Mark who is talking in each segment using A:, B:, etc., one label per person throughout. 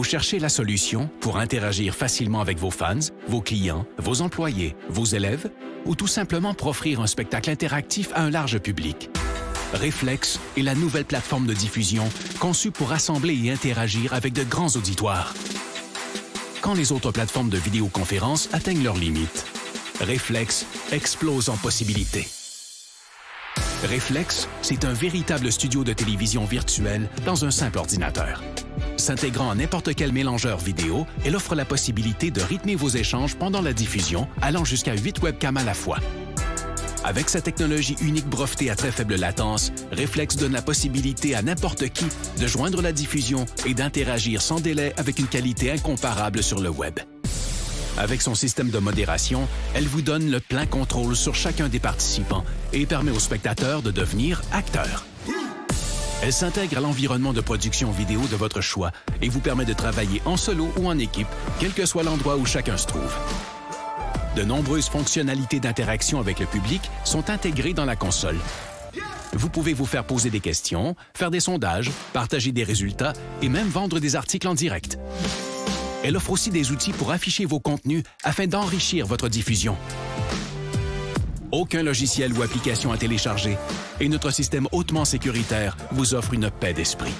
A: Vous cherchez la solution pour interagir facilement avec vos fans, vos clients, vos employés, vos élèves ou tout simplement pour offrir un spectacle interactif à un large public. Reflex est la nouvelle plateforme de diffusion conçue pour rassembler et interagir avec de grands auditoires. Quand les autres plateformes de vidéoconférence atteignent leurs limites, Reflex explose en possibilités. Reflex, c'est un véritable studio de télévision virtuel dans un simple ordinateur. S'intégrant à n'importe quel mélangeur vidéo, elle offre la possibilité de rythmer vos échanges pendant la diffusion, allant jusqu'à 8 webcams à la fois. Avec sa technologie unique brevetée à très faible latence, Reflex donne la possibilité à n'importe qui de joindre la diffusion et d'interagir sans délai avec une qualité incomparable sur le web. Avec son système de modération, elle vous donne le plein contrôle sur chacun des participants et permet aux spectateurs de devenir acteurs. Elle s'intègre à l'environnement de production vidéo de votre choix et vous permet de travailler en solo ou en équipe, quel que soit l'endroit où chacun se trouve. De nombreuses fonctionnalités d'interaction avec le public sont intégrées dans la console. Vous pouvez vous faire poser des questions, faire des sondages, partager des résultats et même vendre des articles en direct. Elle offre aussi des outils pour afficher vos contenus afin d'enrichir votre diffusion. Aucun logiciel ou application à télécharger et notre système hautement sécuritaire vous offre une paix d'esprit.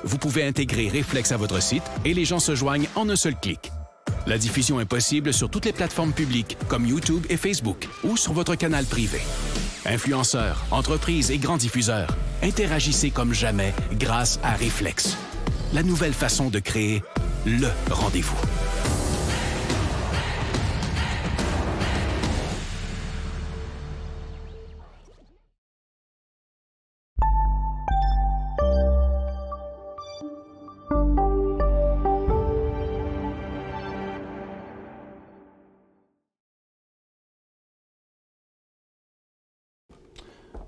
A: Vous pouvez intégrer Reflex à votre site et les gens se joignent en un seul clic. La diffusion est possible sur toutes les plateformes publiques comme YouTube et Facebook ou sur votre canal privé. Influenceurs, entreprises et grands diffuseurs, interagissez comme jamais grâce à Reflex. La nouvelle façon de créer le rendez-vous.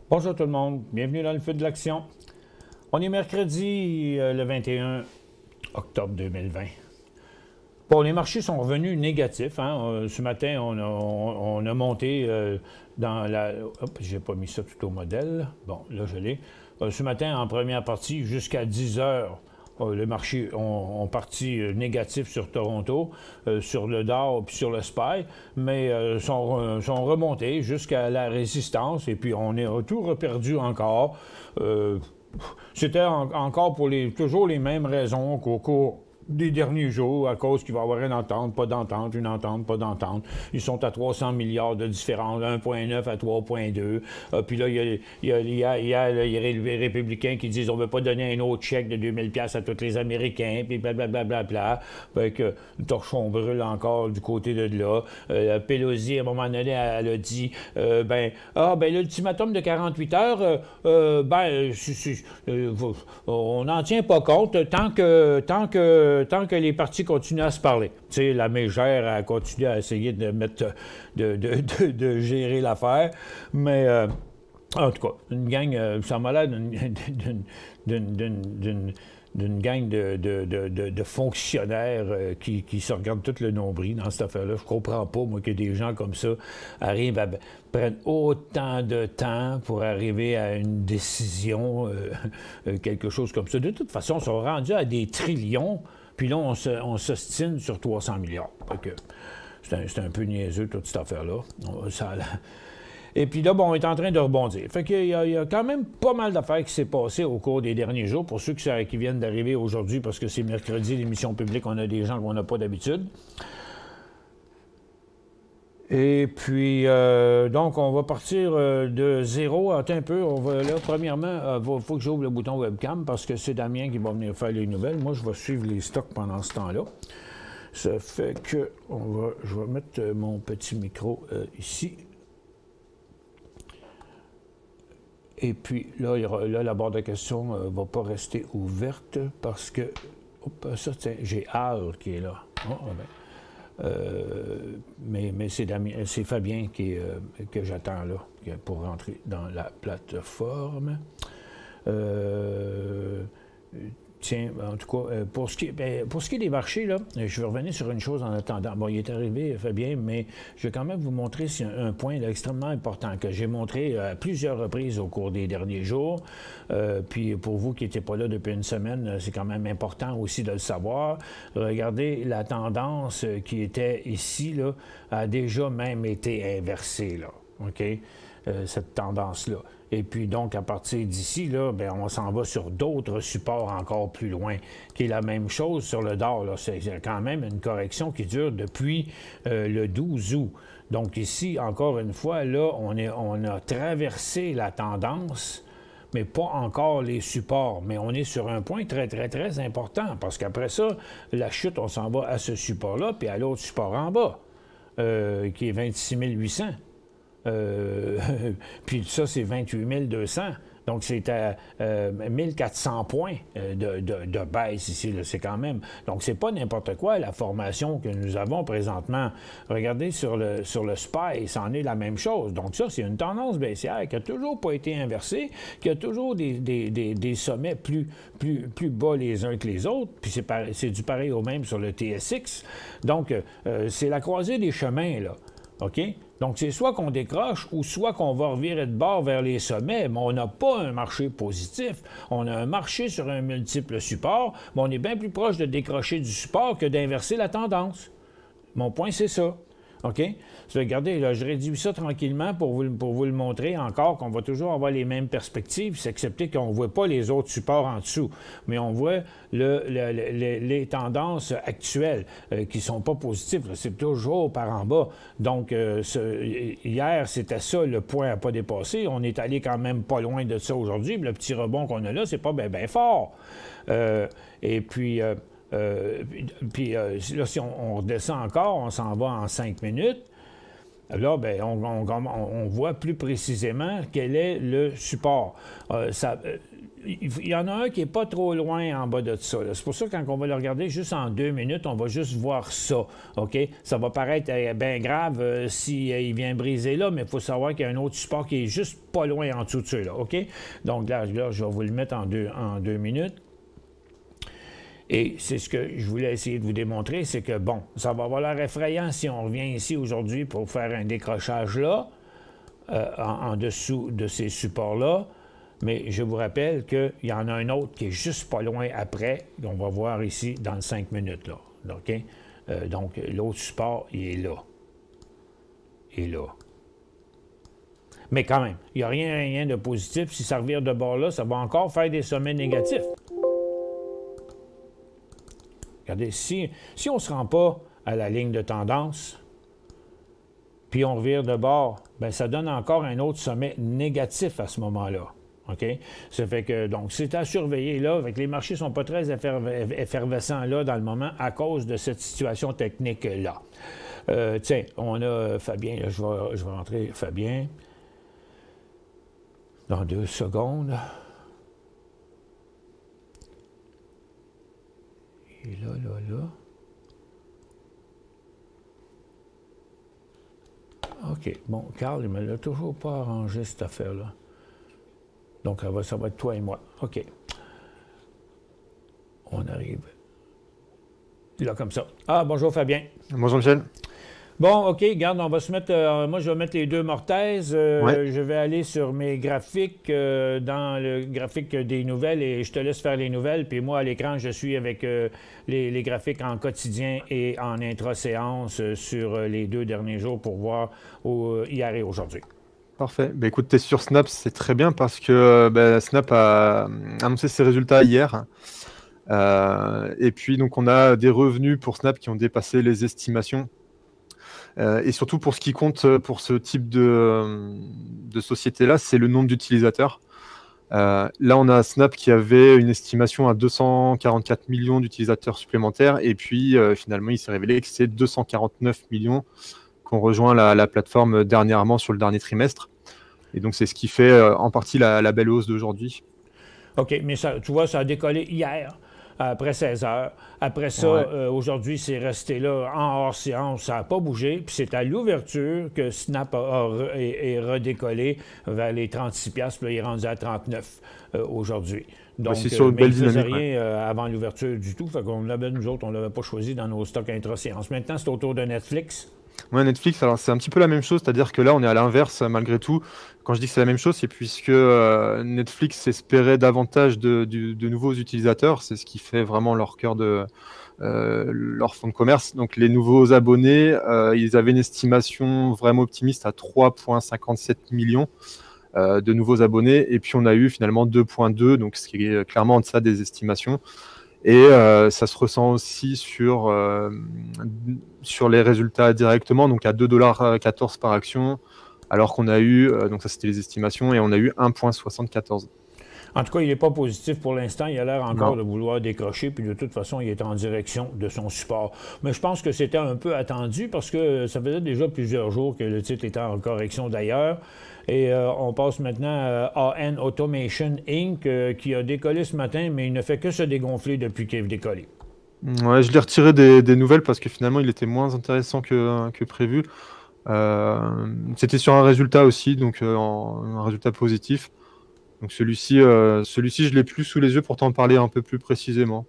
B: Bonjour tout le monde, bienvenue dans le feu de l'action. On est mercredi le 21 octobre 2020. Bon, les marchés sont revenus négatifs. Hein? Ce matin, on a monté dans la... Hop, j'ai pas mis ça tout au modèle. Bon, là, je l'ai. Ce matin, en première partie, jusqu'à 10 heures, les marchés ont parti négatif sur Toronto, sur le Dow et sur le SPY, mais sont remontés jusqu'à la résistance et puis on est tout reperdu encore. C'était encore pour toujours les mêmes raisons qu'au cours des derniers jours, à cause qu'il va y avoir une entente, pas d'entente, une entente, pas d'entente. Ils sont à 300 milliards de différence, 1,9 à 3,2. Puis là, il y a les républicains qui disent on ne veut pas donner un autre chèque de 2000 $, à tous les Américains, puis blablabla. Fait que le torchon brûle encore du côté de là. Pelosi, à un moment donné, elle a dit l'ultimatum de 48 heures, on n'en tient pas compte tant que les partis continuent à se parler. Tu sais, la mégère a continué à essayer de de gérer l'affaire, mais en tout cas, une gang, ça m'a l'air d'une gang de fonctionnaires qui se regardent tout le nombril dans cette affaire-là. Je comprends pas, moi, que des gens comme ça prennent autant de temps pour arriver à une décision, quelque chose comme ça. De toute façon, ils sont rendus à des trillions, puis là, on s'ostine sur 300 milliards. C'est un peu niaiseux, toute cette affaire-là. Et puis là, bon, on est en train de rebondir. Fait qu'il y a quand même pas mal d'affaires qui s'est passé au cours des derniers jours. Pour ceux qui viennent d'arriver aujourd'hui, parce que c'est mercredi, l'émission publique, on a des gens qu'on n'a pas d'habitude. Et puis, donc, on va partir de zéro. Attends un peu, premièrement, il faut que j'ouvre le bouton webcam parce que c'est Damien qui va venir faire les nouvelles. Moi, je vais suivre les stocks pendant ce temps-là. Ça fait que je vais mettre mon petit micro ici. Et puis, là, la barre de questions ne va pas rester ouverte parce que... ça, j'ai Al qui est là. Mais c'est Fabien que j'attends là pour rentrer dans la plateforme. Tiens, en tout cas, pour ce qui est des marchés, là, je vais revenir sur une chose en attendant. Bon, il est arrivé, Fabien, mais je vais quand même vous montrer un point là, extrêmement important que j'ai montré à plusieurs reprises au cours des derniers jours. Puis pour vous qui n'étiez pas là depuis une semaine, c'est quand même important aussi de le savoir. Regardez, la tendance qui était ici, là, a déjà même été inversée, là. OK? Cette tendance-là. Et puis donc, à partir d'ici, là, bien, on s'en va sur d'autres supports encore plus loin, qui est la même chose sur le dollar. Là. C'est quand même une correction qui dure depuis le 12 août. Donc ici, encore une fois, là, on a traversé la tendance, mais pas encore les supports. Mais on est sur un point très, très, très important, parce qu'après ça, la chute, on s'en va à ce support-là, puis à l'autre support en bas, qui est 26 800. Puis ça, c'est 28 200. Donc, c'est à 1400 points de baisse ici. C'est quand même... Donc, c'est pas n'importe quoi, la formation que nous avons présentement. Regardez sur le SPY, c'en est la même chose. Donc, ça, c'est une tendance baissière qui n'a toujours pas été inversée, qui a toujours des sommets plus bas les uns que les autres. Puis c'est du pareil au même sur le TSX. Donc, c'est la croisée des chemins, là. OK? Donc, c'est soit qu'on décroche ou soit qu'on va revirer de bord vers les sommets, mais on n'a pas un marché positif. On a un marché sur un multiple support, mais on est bien plus proche de décrocher du support que d'inverser la tendance. Mon point, c'est ça. OK? Regardez, là, je réduis ça tranquillement pour vous le montrer encore qu'on va toujours avoir les mêmes perspectives, excepté qu'on ne voit pas les autres supports en dessous. Mais on voit les tendances actuelles qui ne sont pas positives. C'est toujours par en bas. Donc, hier, c'était ça le point à ne pas dépasser. On est allé quand même pas loin de ça aujourd'hui. Le petit rebond qu'on a là, c'est pas bien fort. Et puis... là, si on redescend encore, on s'en va en 5 minutes. Là, bien, on voit plus précisément quel est le support. Il y en a un qui n'est pas trop loin en bas de ça. C'est pour ça que quand on va le regarder juste en 2 minutes, on va juste voir ça. OK? Ça va paraître bien grave s'il vient briser là, mais il faut savoir qu'il y a un autre support qui est juste pas loin en dessous de ceux-là. OK? Donc là, je vais vous le mettre en deux minutes. Et c'est ce que je voulais essayer de vous démontrer, c'est que, bon, ça va avoir l'air effrayant si on revient ici aujourd'hui pour faire un décrochage là, en dessous de ces supports-là. Mais je vous rappelle qu'il y en a un autre qui est juste pas loin après, qu'on va voir ici dans le 5 minutes, là. OK? Donc, l'autre support, il est là. Il est là. Mais quand même, il n'y a rien de positif. Si ça revient de bord là, ça va encore faire des sommets négatifs. Regardez, si on ne se rend pas à la ligne de tendance, puis on revire de bord, bien, ça donne encore un autre sommet négatif à ce moment-là. OK? Ça fait que, donc, c'est à surveiller là. Fait que les marchés ne sont pas très effervescents là dans le moment à cause de cette situation technique-là. Tiens, on a Fabien, là, je vais rentrer Fabien dans 2 secondes. Et là. OK. Bon, Carl, il ne me l'a toujours pas arrangé, cette affaire-là. Donc, ça va être toi et moi. OK. On arrive. Là, comme ça. Ah, bonjour, Fabien.
C: Bonjour, Michel.
B: Bon, OK, regarde, on va se mettre... moi, je vais mettre les 2 mortaises.
C: Ouais.
B: Je vais aller sur mes graphiques, dans le graphique des nouvelles, et je te laisse faire les nouvelles. Puis moi, à l'écran, je suis avec les graphiques en quotidien et en intra-séance sur les 2 derniers jours pour voir hier et aujourd'hui.
C: Parfait. Bah, écoute, tu es sur Snap, c'est très bien parce que Snap a annoncé ses résultats hier. Et puis, donc, on a des revenus pour Snap qui ont dépassé les estimations. Et surtout, pour ce qui compte pour ce type de société-là, c'est le nombre d'utilisateurs. Là, on a Snap qui avait une estimation à 244 millions d'utilisateurs supplémentaires. Et puis, finalement, il s'est révélé que c'est 249 millions qu'on rejoint la plateforme dernièrement sur le dernier trimestre. Et donc, c'est ce qui fait en partie la belle hausse d'aujourd'hui.
B: OK, mais ça, tu vois, ça a décollé hier, après 16 heures. Après ça, ouais. Aujourd'hui, c'est resté là en hors séance, ça n'a pas bougé. Puis c'est à l'ouverture que Snap est redécollé vers les 36$, puis là, il est rendu à 39 aujourd'hui. Donc,
C: c'est sur une
B: mais il
C: belle
B: ne faisait
C: dynamique.
B: rien avant l'ouverture du tout. Fait qu'on l'avait, nous autres, on ne l'avait pas choisi dans nos stocks intra-séance. Maintenant, c'est au tour de Netflix.
C: Ouais, Netflix, alors c'est un petit peu la même chose, c'est-à-dire que là, on est à l'inverse malgré tout. Quand je dis que c'est la même chose, c'est puisque Netflix espérait davantage de nouveaux utilisateurs, c'est ce qui fait vraiment leur cœur de leur fonds de commerce. Donc les nouveaux abonnés, ils avaient une estimation vraiment optimiste à 3,57 millions de nouveaux abonnés, et puis on a eu finalement 2,2, donc ce qui est clairement en deçà des estimations. Et ça se ressent aussi sur les résultats directement, donc à 2,14 $ par action, alors qu'on a eu, donc ça c'était les estimations, et on a eu 1,74.
B: En tout cas, il n'est pas positif pour l'instant. Il a l'air encore
C: Non.
B: de vouloir décrocher, puis de toute façon, il est en direction de son support. Mais je pense que c'était un peu attendu parce que ça faisait déjà plusieurs jours que le titre était en correction d'ailleurs. Et on passe maintenant à AN Automation Inc., qui a décollé ce matin, mais il ne fait que se dégonfler depuis qu'il est décollé.
C: Ouais, je l'ai retiré des nouvelles parce que finalement il était moins intéressant que prévu. C'était sur un résultat aussi, donc un résultat positif. Donc celui-ci, je l'ai plus sous les yeux pour t'en parler un peu plus précisément.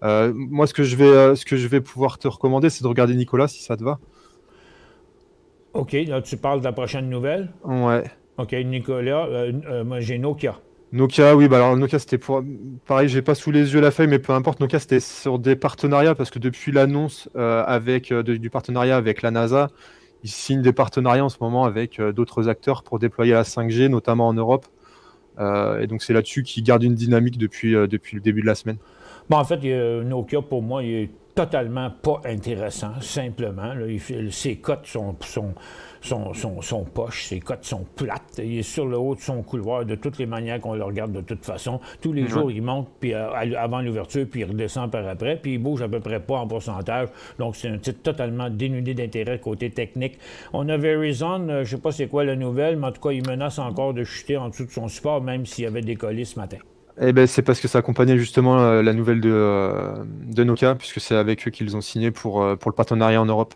C: Moi, ce que je vais pouvoir te recommander, c'est de regarder Nicolas, si ça te va.
B: OK, là, tu parles de la prochaine nouvelle.
C: Ouais.
B: OK, Nicolas, moi, j'ai Nokia.
C: Nokia, oui, bah alors Nokia, c'était pour. Pareil, j'ai pas sous les yeux la feuille, mais peu importe. Nokia, c'était sur des partenariats parce que depuis l'annonce du partenariat avec la NASA, ils signent des partenariats en ce moment avec d'autres acteurs pour déployer la 5G, notamment en Europe. Et donc, c'est là-dessus qu'ils gardent une dynamique depuis le début de la semaine.
B: Bon, en fait, Nokia, pour moi, il est totalement pas intéressant, simplement. Là, ses cotes sont poches, ses cotes sont plates. Il est sur le haut de son couloir de toutes les manières qu'on le regarde de toute façon. Tous les jours, il monte puis, avant l'ouverture, puis il redescend par après, puis il bouge à peu près pas en pourcentage. Donc, c'est un titre totalement dénudé d'intérêt côté technique. On a Verizon, je ne sais pas c'est quoi la nouvelle, mais en tout cas, il menace encore de chuter en dessous de son support, même s'il avait décollé ce matin.
C: Eh ben, c'est parce que ça accompagnait justement la nouvelle de Nokia, puisque c'est avec eux qu'ils ont signé pour le partenariat en Europe,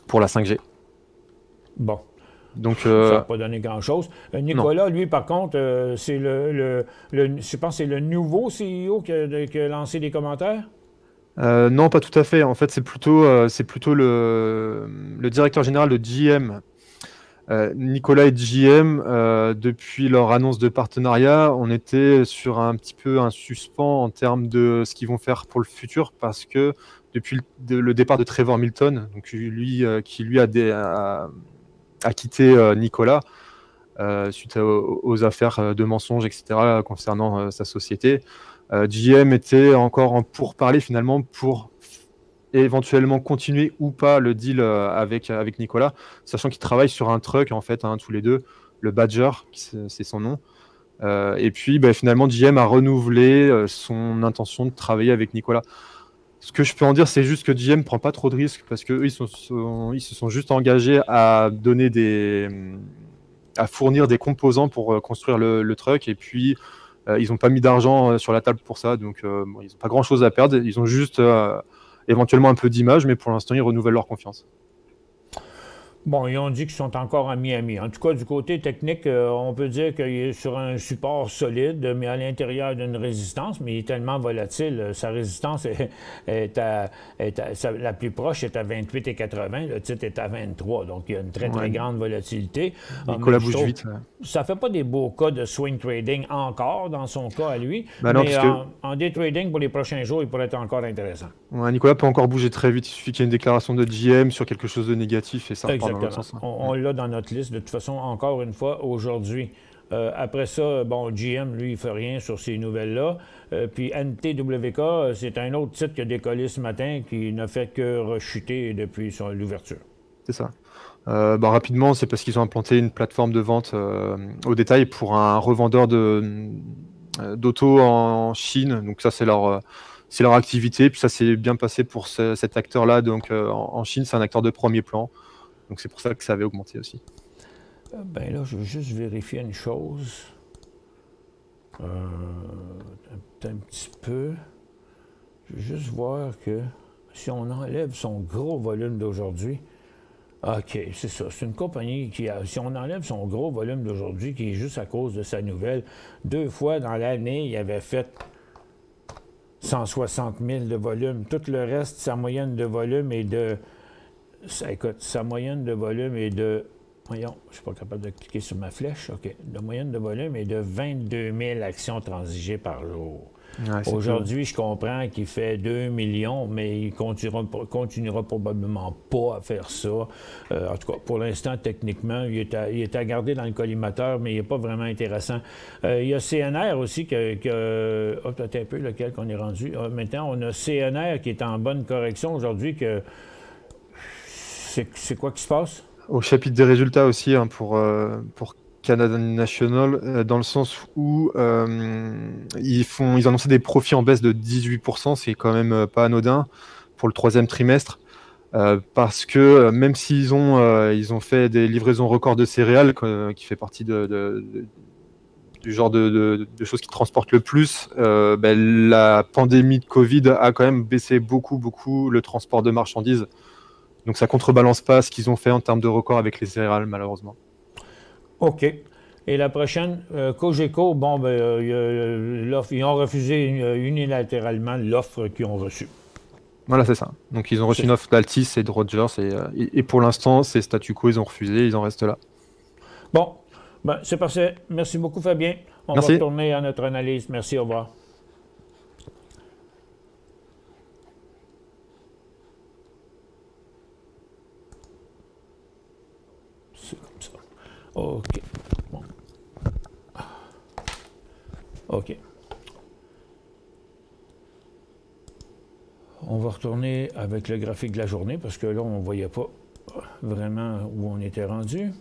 C: pour la 5G.
B: Bon.
C: Donc,
B: Ça n'a pas donné grand-chose. Nicolas, lui, par contre, c'est je pense que c'est le nouveau CEO qui a lancé des commentaires.
C: non, pas tout à fait. En fait, c'est plutôt le directeur général de GM. Nicolas et GM, depuis leur annonce de partenariat, on était sur un petit peu un suspens en termes de ce qu'ils vont faire pour le futur, parce que depuis le départ de Trevor Milton, donc qui lui a quitté Nicolas suite aux affaires de mensonges, etc., concernant sa société, GM était encore en pourparlers finalement pour éventuellement continuer ou pas le deal avec Nicolas, sachant qu'ils travaillent sur un truck en fait, tous les deux, le Badger, c'est son nom. Et puis finalement, GM a renouvelé son intention de travailler avec Nicolas. Ce que je peux en dire, c'est juste que GM prend pas trop de risques parce que eux, ils se sont juste engagés à fournir des composants pour construire le truck, et puis ils n'ont pas mis d'argent sur la table pour ça, donc ils n'ont pas grand chose à perdre. Ils ont juste éventuellement un peu d'image, mais pour l'instant, ils renouvellent leur confiance.
B: Bon, ils ont dit qu'ils sont encore à Miami. En tout cas, du côté technique, on peut dire qu'il est sur un support solide, mais à l'intérieur d'une résistance, mais il est tellement volatile. Sa résistance la plus proche est à 28,80. Le titre est à 23. Donc, il y a une très, très grande volatilité.
C: Nicolas bouge vite.
B: Ça ne fait pas des beaux cas de swing trading encore, dans son cas à lui.
C: Non,
B: mais en day trading, pour les prochains jours, il pourrait être encore intéressant.
C: Ouais, Nicolas peut encore bouger très vite. Il suffit qu'il y ait une déclaration de GM sur quelque chose de négatif et ça repart dans l'autre sens.
B: On l'a dans notre liste, de toute façon, encore une fois, aujourd'hui. Après ça, GM, lui, il ne fait rien sur ces nouvelles-là. Puis NTWK, c'est un autre titre qui a décollé ce matin qui ne fait que rechuter depuis l'ouverture.
C: C'est ça. Rapidement, c'est parce qu'ils ont implanté une plateforme de vente au détail pour un revendeur d'auto en Chine. Donc ça, c'est leur activité. Puis ça s'est bien passé pour cet acteur-là. Donc en Chine, c'est un acteur de premier plan. Donc c'est pour ça que ça avait augmenté aussi.
B: Là, je veux juste vérifier une chose. Un petit peu. Je veux juste voir que si on enlève son gros volume d'aujourd'hui, OK, c'est ça. C'est une compagnie qui a, si on enlève son gros volume d'aujourd'hui, qui est juste à cause de sa nouvelle, 2 fois dans l'année, il avait fait 160 000 de volume. Tout le reste, sa moyenne de volume est de... Écoute, sa moyenne de volume est de... Voyons, je ne suis pas capable de cliquer sur ma flèche. OK. La moyenne de volume est de 22 000 actions transigées par jour.
C: Ouais,
B: Aujourd'hui, je comprends qu'il fait 2 millions, mais il continuera probablement pas à faire ça. En tout cas, pour l'instant, techniquement, il est à garder dans le collimateur, mais il n'est pas vraiment intéressant. Il y a CNR aussi peut-être un peu lequel qu'on est rendu. Maintenant, on a CNR qui est en bonne correction aujourd'hui. C'est quoi qui se passe?
C: Au chapitre des résultats aussi, hein, pour Canada National, dans le sens où ils annonçaient des profits en baisse de 18%, c'est quand même pas anodin pour le 3e trimestre, parce que même s'ils ont fait des livraisons records de céréales, qui fait partie du genre de choses qui transportent le plus, la pandémie de Covid a quand même baissé beaucoup le transport de marchandises. Donc ça contrebalance pas ce qu'ils ont fait en termes de record avec les céréales, malheureusement.
B: OK. Et la prochaine, Cogeco, bon, ils ont refusé unilatéralement l'offre qu'ils ont reçue.
C: Voilà, c'est ça. Donc ils ont reçu une offre d'Altis et de Rogers, et pour l'instant, c'est statu quo, ils ont refusé, ils en restent là.
B: Bon, ben, c'est parfait. Merci beaucoup, Fabien. On va retourner à notre analyse. Merci, au revoir. OK. Bon. OK. On va retourner avec le graphique de la journée parce que là, on ne voyait pas vraiment où on était rendu.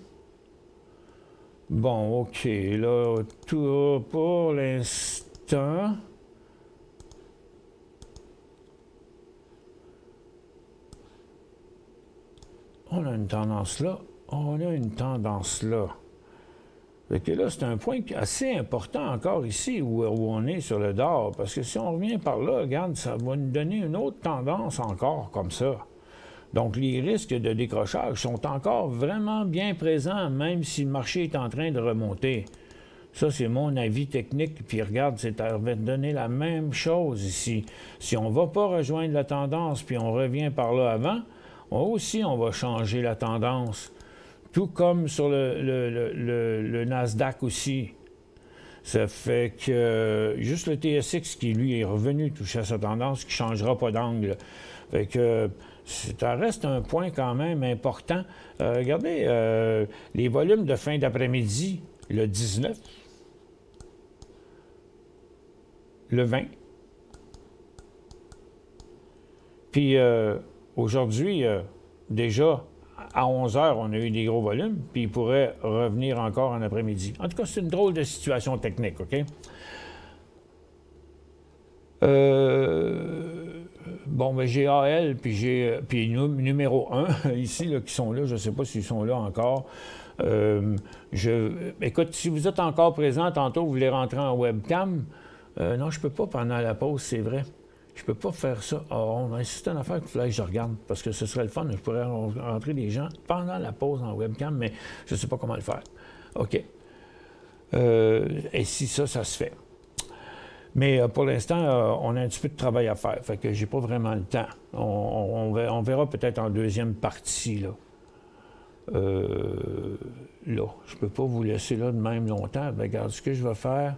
B: Bon, OK. Là, tout pour l'instant. On a une tendance là. On a une tendance là. Fait que là, c'est un point assez important encore ici où on est sur le Dow. Parce que si on revient par là, regarde, ça va nous donner une autre tendance encore comme ça. Donc, les risques de décrochage sont encore vraiment bien présents, même si le marché est en train de remonter. Ça, c'est mon avis technique. Puis regarde, ça va donner la même chose ici. Si on ne va pas rejoindre la tendance, puis on revient par là avant, aussi, on va changer la tendance. Tout comme sur le Nasdaq aussi. Ça fait que juste le TSX qui, lui, est revenu toucher à sa tendance, qui ne changera pas d'angle. Fait que ça reste un point quand même important. Regardez, les volumes de fin d'après-midi, le 19, le 20. Puis aujourd'hui, déjà, à 11 heures, on a eu des gros volumes, puis il pourrait revenir encore en après-midi. En tout cas, c'est une drôle de situation technique, OK? Bon, ben j'ai AL, puis numéro 1, ici, là, qui sont là. Je ne sais pas s'ils sont là encore. Écoute, si vous êtes encore présent, tantôt, vous voulez rentrer en webcam. Non, je ne peux pas pendant la pause, c'est vrai. Je ne peux pas faire ça. C'est une affaire qu'il faudrait que je regarde, parce que ce serait le fun. Je pourrais rentrer des gens pendant la pause en webcam, mais je ne sais pas comment le faire. OK. Et si ça se fait. Mais pour l'instant, on a un petit peu de travail à faire. Fait que j'ai pas vraiment le temps. On verra peut-être en deuxième partie, là. Là. Je ne peux pas vous laisser là de même longtemps. Ben, regarde, ce que je vais faire...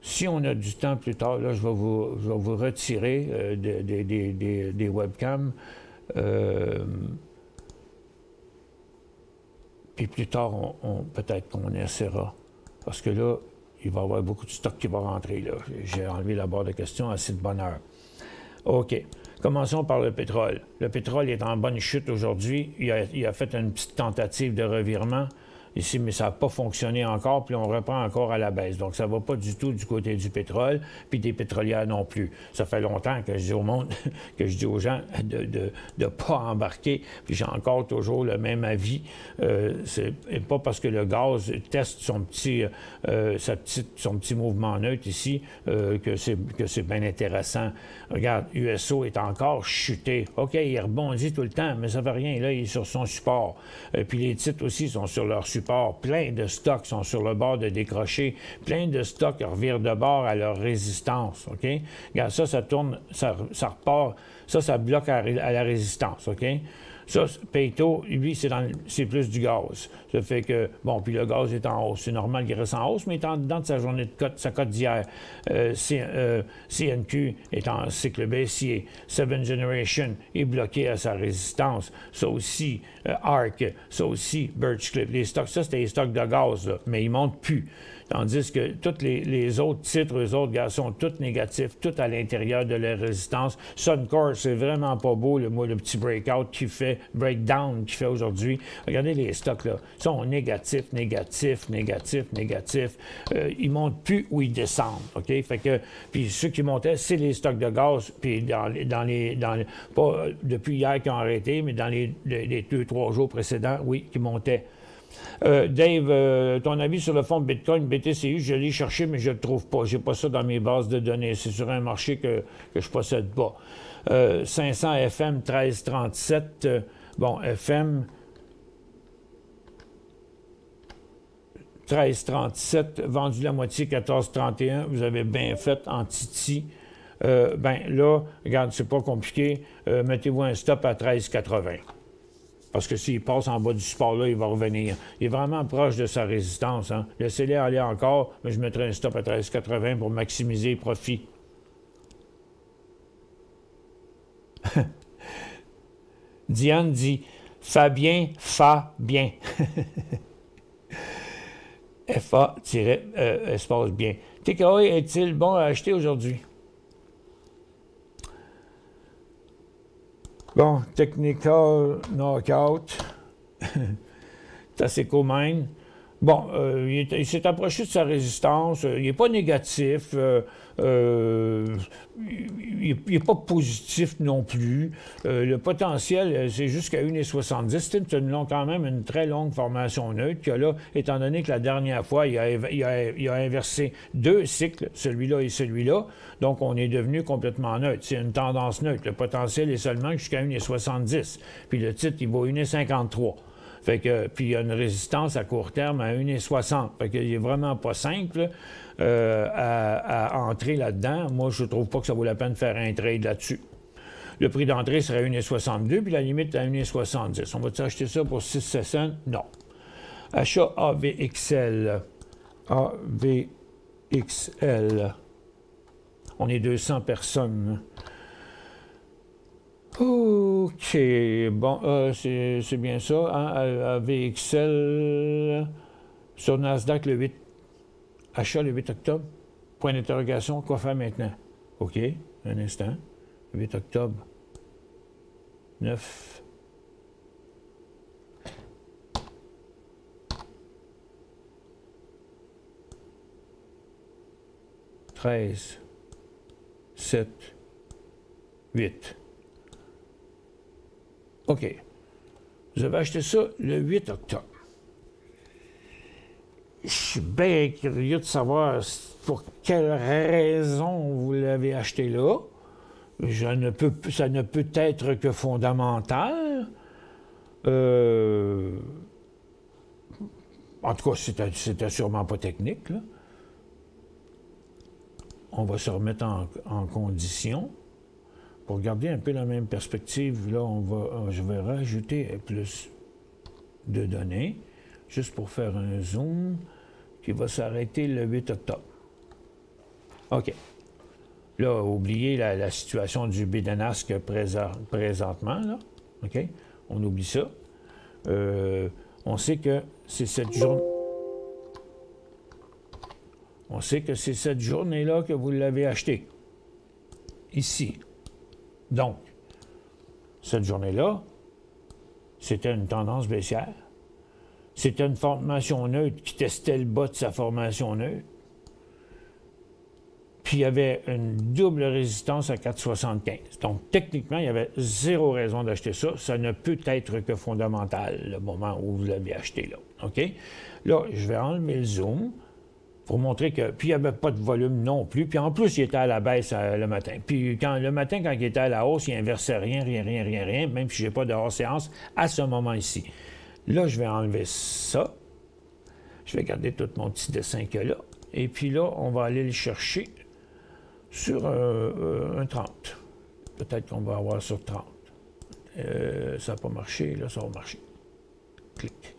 B: Si on a du temps plus tard, là, je vais vous retirer des webcams. Puis plus tard, peut-être qu'on essaiera. Parce que là, il va y avoir beaucoup de stock qui va rentrer. J'ai enlevé la barre de questions, assez de bonne heure. OK. Commençons par le pétrole. Le pétrole est en bonne chute aujourd'hui. Il a fait une petite tentative de revirement. ici, mais ça n'a pas fonctionné encore, puis on reprend encore à la baisse. Donc, ça ne va pas du tout du côté du pétrole, puis des pétrolières non plus. Ça fait longtemps que je dis au monde, que je dis aux gens de ne pas embarquer, puis j'ai encore toujours le même avis. C'est pas parce que le gaz teste son petit mouvement neutre ici que c'est bien intéressant. Regarde, USO est encore chuté. OK, il rebondit tout le temps, mais ça ne fait rien. Là, il est sur son support. Puis les titres aussi sont sur leur support. Plein de stocks sont sur le bord de décrocher. Plein de stocks revirent de bord à leur résistance. OK? Regarde, ça tourne, ça repart. Ça bloque à la résistance. OK? Ça, Peyto, lui, c'est plus du gaz. Ça fait que, bon, puis le gaz est en hausse. C'est normal qu'il reste en hausse, mais il est en dedans de sa journée de cote, sa cote d'hier. CNQ est en cycle baissier. Seven Generation est bloqué à sa résistance. Ça aussi, ARC, ça aussi, Birchcliff. Les stocks, ça, c'était les stocks de gaz, là, mais ils ne montent plus. Tandis que tous les autres titres, les autres gaz sont tous négatifs, tout à l'intérieur de la résistance. Suncor, c'est vraiment pas beau, le petit breakout breakdown qu'il fait aujourd'hui. Regardez les stocks, là. Ils sont négatifs. Ils montent plus ou ils descendent, OK? Fait que, puis ceux qui montaient, c'est les stocks de gaz, puis pas depuis hier qu'ils ont arrêté, mais dans les 2-3 jours précédents, oui, qui montaient. Dave, ton avis sur le fonds de Bitcoin, BTCU, je l'ai cherché, mais je ne le trouve pas. Je n'ai pas ça dans mes bases de données. C'est sur un marché que je ne possède pas. 500 FM 1337. Bon, FM 1337, vendu la moitié 1431. Vous avez bien fait en Titi. Ben là, regarde, c'est pas compliqué. Mettez-vous un stop à 1380. Parce que s'il passe en bas du support, là, il va revenir. Il est vraiment proche de sa résistance. Hein. Laissez-les aller encore, mais je mettrai un stop à 13,80 pour maximiser les profits. Diane dit « Fabien, Fa-bien ». FA-espace bien. TKO est-il bon à acheter aujourd'hui? Bon, Technical Knockout, Taseco Mine. Bon, il s'est approché de sa résistance. Il n'est pas négatif. Il n'est pas positif non plus. Le potentiel, c'est jusqu'à 1,70. C'est quand même une très longue formation neutre que là, étant donné que la dernière fois, il a inversé 2 cycles, celui-là et celui-là. Donc, on est devenu complètement neutre. C'est une tendance neutre. Le potentiel est seulement jusqu'à 1,70. Puis le titre, il vaut 1,53. Fait que, puis il y a une résistance à court terme à 1,60. Fait qu'il n'est vraiment pas simple à entrer là-dedans. Moi, je ne trouve pas que ça vaut la peine de faire un trade là-dessus. Le prix d'entrée serait 1,62, puis la limite à 1,70. On va-tu acheter ça pour 6 cents? Non. Achat AVXL. AVXL. On est 200 personnes. OK. Bon, c'est bien ça. Hein? AVXL sur Nasdaq le 8. Achat le 8 octobre. Point d'interrogation. Quoi faire maintenant? OK. Un instant. 8 octobre. 9. « 13, 7, 8. OK. Vous avez acheté ça le 8 octobre. Je suis bien curieux de savoir pour quelle raison vous l'avez acheté là. Ça ne peut être que fondamental. En tout cas, c'était sûrement pas technique, là. On va se remettre en condition. Pour garder un peu la même perspective, là, je vais rajouter plus de données, juste pour faire un zoom qui va s'arrêter le 8 octobre. OK. Là, oubliez la situation du Bidenasque présentement, là. OK? On oublie ça. On sait que c'est cette journée... On sait que c'est cette journée-là que vous l'avez acheté. Ici. Donc, cette journée-là, c'était une tendance baissière. C'était une formation neutre qui testait le bas de sa formation neutre. Puis il y avait une double résistance à 4,75. Donc, techniquement, il y avait zéro raison d'acheter ça. Ça ne peut être que fondamental, le moment où vous l'avez acheté, là. OK? Là, je vais enlever le zoom pour montrer que... Puis, il n'y avait pas de volume non plus. Puis, en plus, il était à la baisse le matin. Puis, le matin, quand il était à la hausse, il n'inversait rien, même si je n'ai pas de hors-séance à ce moment ici. Là, je vais enlever ça. Je vais garder tout mon petit dessin qu'il y a là. Et puis là, on va aller le chercher sur un 30. Peut-être qu'on va avoir sur 30. Ça n'a pas marché. Là, ça va marcher. Clic.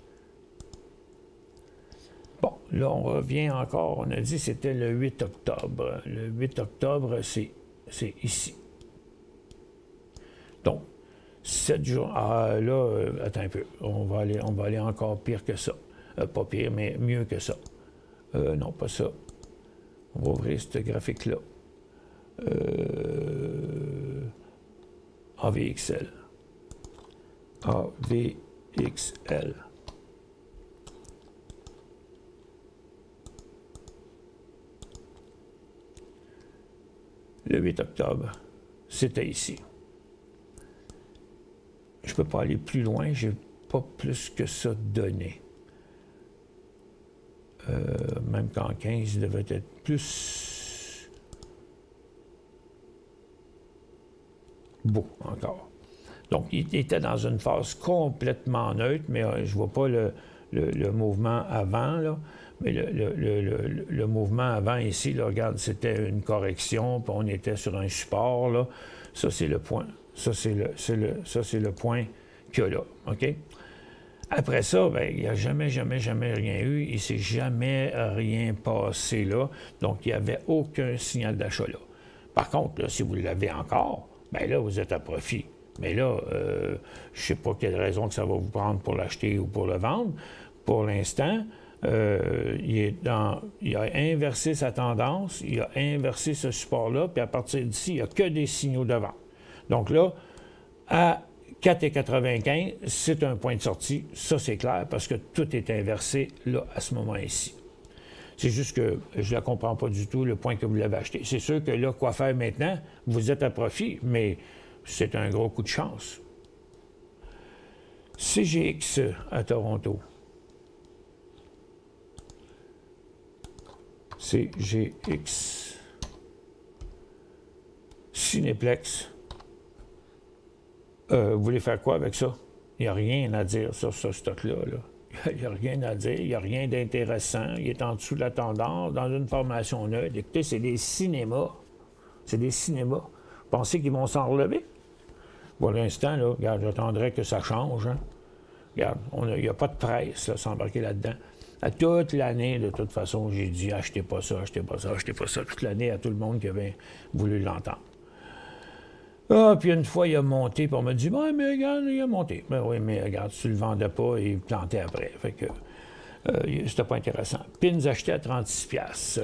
B: Bon, là, on revient encore. On a dit que c'était le 8 octobre. Le 8 octobre, c'est ici. Donc, 7 jours. Ah, là, attends un peu. On va aller encore pire que ça. Pas pire, mais mieux que ça. Non, pas ça. On va ouvrir ce graphique-là. AVXL. AVXL. Le 8 octobre, c'était ici. Je ne peux pas aller plus loin, je n'ai pas plus que ça donné. Même qu'en 15, il devait être plus beau encore. Donc, il était dans une phase complètement neutre, mais je ne vois pas le mouvement avant, là. Mais le mouvement avant ici, là, regarde, c'était une correction, puis on était sur un support, là. Ça, c'est le point. Ça, c'est le point qu'il y a là, OK? Après ça, bien, il n'y a jamais rien eu. Il ne s'est jamais rien passé là. Donc, il n'y avait aucun signal d'achat là. Par contre, là, si vous l'avez encore, bien là, vous êtes à profit. Mais là, je ne sais pas quelle raison que ça va vous prendre pour l'acheter ou pour le vendre. Pour l'instant, il a inversé sa tendance, il a inversé ce support-là, puis à partir d'ici, il n'y a que des signaux de vente. Donc là, à 4,95, c'est un point de sortie, ça c'est clair, parce que tout est inversé là, à ce moment-ci. C'est juste que je ne la comprends pas du tout, le point que vous l'avez acheté. C'est sûr que là, quoi faire maintenant? Vous êtes à profit, mais c'est un gros coup de chance. CGX à Toronto. CGX. Cinéplex. Vous voulez faire quoi avec ça? Il n'y a rien à dire sur ce stock-là. Il n'y a rien à dire, il n'y a rien d'intéressant. Il est en dessous de la tendance, dans une formation neutre. Écoutez, c'est des cinémas. C'est des cinémas. Vous pensez qu'ils vont s'en relever? Pour l'instant, là, regarde, j'attendrai que ça change. Hein? Regarde, il n'y a pas de presse à s'embarquer là-dedans. À toute l'année, de toute façon, j'ai dit achetez pas ça, achetez pas ça, achetez pas ça. Toute l'année à tout le monde qui avait voulu l'entendre. Ah, puis une fois, il a monté, puis on m'a dit, ben, mais regarde, il a monté. Ben oui, mais regarde, tu le vendais pas, il plantait après. Fait que c'était pas intéressant. Pins achetés à 36$.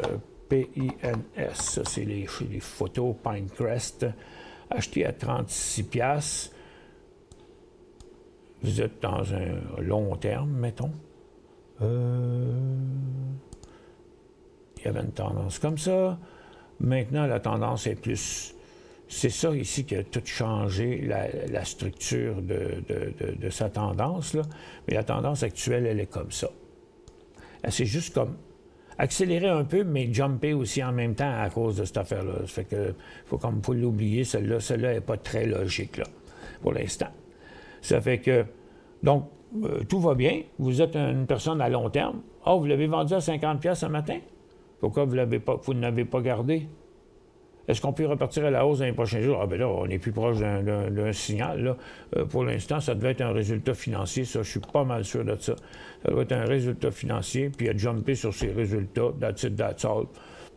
B: PINS, ça, c'est les photos Pinecrest. Acheté à 36$. Vous êtes dans un long terme, mettons. Il y avait une tendance comme ça. Maintenant, la tendance est plus... C'est ça ici qui a tout changé, la structure de sa tendance, là. Mais la tendance actuelle, elle est comme ça. C'est juste comme accélérer un peu, mais jumper aussi en même temps à cause de cette affaire-là. Ça fait que faut l'oublier, celle-là n'est pas très logique, là, pour l'instant. Ça fait que, donc, tout va bien. Vous êtes une personne à long terme. Ah, vous l'avez vendu à 50$ ce matin? Pourquoi vous ne l'avez pas gardé? Est-ce qu'on peut repartir à la hausse dans les prochains jours? Ah bien là, on est plus proche d'un signal. Là. Pour l'instant, ça devait être un résultat financier. Ça, je suis pas mal sûr de ça. Ça doit être un résultat financier, puis il a jumpé sur ses résultats, that's it, that's all.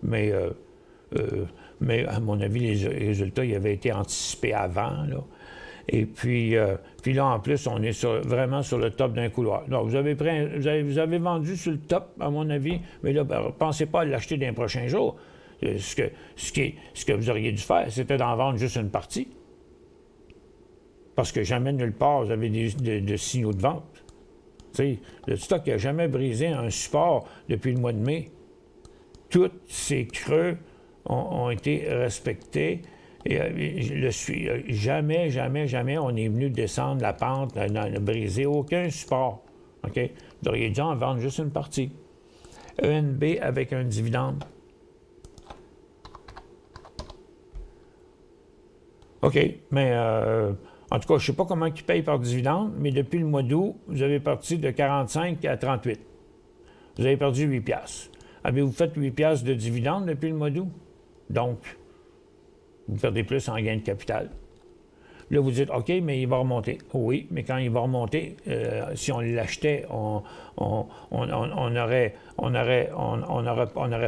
B: Mais à mon avis, les résultats, ils avaient été anticipés avant, là. Et puis là, en plus, on est vraiment sur le top d'un couloir. Donc, vous avez vendu sur le top, à mon avis, mais là, ben, pensez pas à l'acheter dans les prochains jours. Ce que vous auriez dû faire, c'était d'en vendre juste une partie. Parce que jamais nulle part, vous avez des signaux de vente. T'sais, le stock n'a jamais brisé un support depuis le mois de mai. Tous ces creux ont été respectés. Et jamais on est venu descendre la pente, ne briser aucun support. OK? Vous auriez dû en vendre juste une partie. ENB avec un dividende. OK, mais en tout cas, je ne sais pas comment ils payent par dividende, mais depuis le mois d'août, vous avez parti de 45 à 38. Vous avez perdu 8 piastres. Avez-vous fait 8 piastres de dividende depuis le mois d'août? Donc, vous perdez plus en gain de capital. Là, vous dites, OK, mais il va remonter. Oui, mais quand il va remonter, si on l'achetait, on n'aurait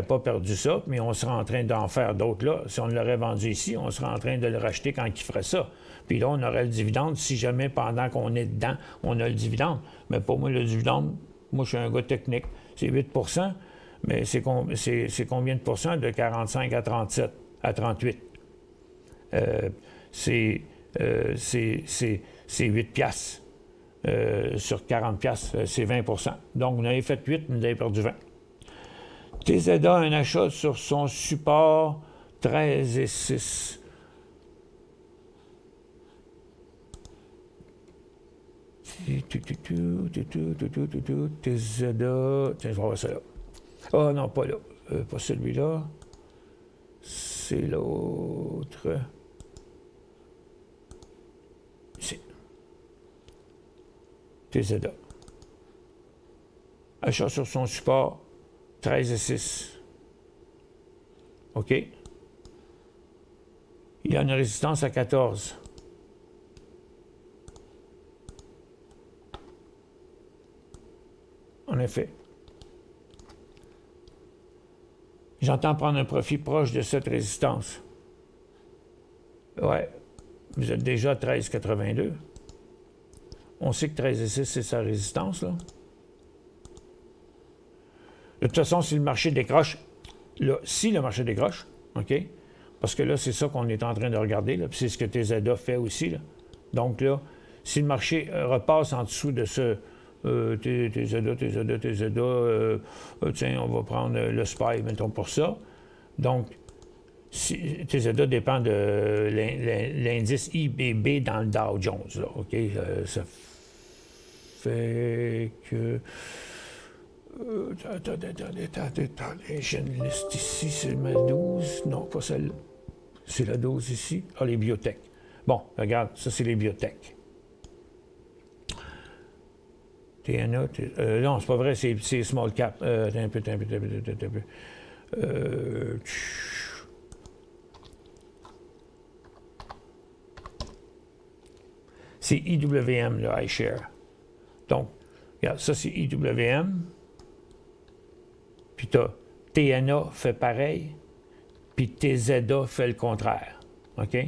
B: pas perdu ça, mais on serait en train d'en faire d'autres là. Si on l'aurait vendu ici, on serait en train de le racheter quand il ferait ça. Puis là, on aurait le dividende si jamais, pendant qu'on est dedans, on a le dividende. Mais pour moi, le dividende, moi, je suis un gars technique. C'est 8 mais c'est combien de pourcents de 45 à 37, à 38? C'est 8 piastres. Sur 40 piastres, c'est 20 %. Donc, vous avez fait 8, vous avez perdu 20. TZA a un achat sur son support 13 et 6. TZA... Tiens, je vais voir ça là. Ah non, pas là. Pas celui-là. C'est l'autre. Ici. TZA. Achat sur son support 13 et 6. OK. Il y a une résistance à 14. En effet. J'entends prendre un profit proche de cette résistance. Ouais. Vous êtes déjà à 13,82. On sait que 13,6, c'est sa résistance, là. De toute façon, si le marché décroche, là, si le marché décroche, OK? Parce que là, c'est ça qu'on est en train de regarder, là, puis c'est ce que TZA fait aussi, là. Donc là, si le marché repasse en dessous de ce TZA, tiens, on va prendre le SPY, mettons, pour ça. Donc, TZA dépend de l'indice IBB dans le Dow Jones, là, OK? Ça fait que... Attendez, j'ai une liste ici, c'est ma 12. Non, pas celle-là. C'est la 12 ici. Ah, les biotech. Bon, regarde, ça, c'est les biotech. TNA, non, c'est pas vrai, c'est small cap. Un peu. C'est IWM, le iShare. Donc, regarde, ça, c'est IWM. Puis TNA fait pareil, puis TZA fait le contraire. OK?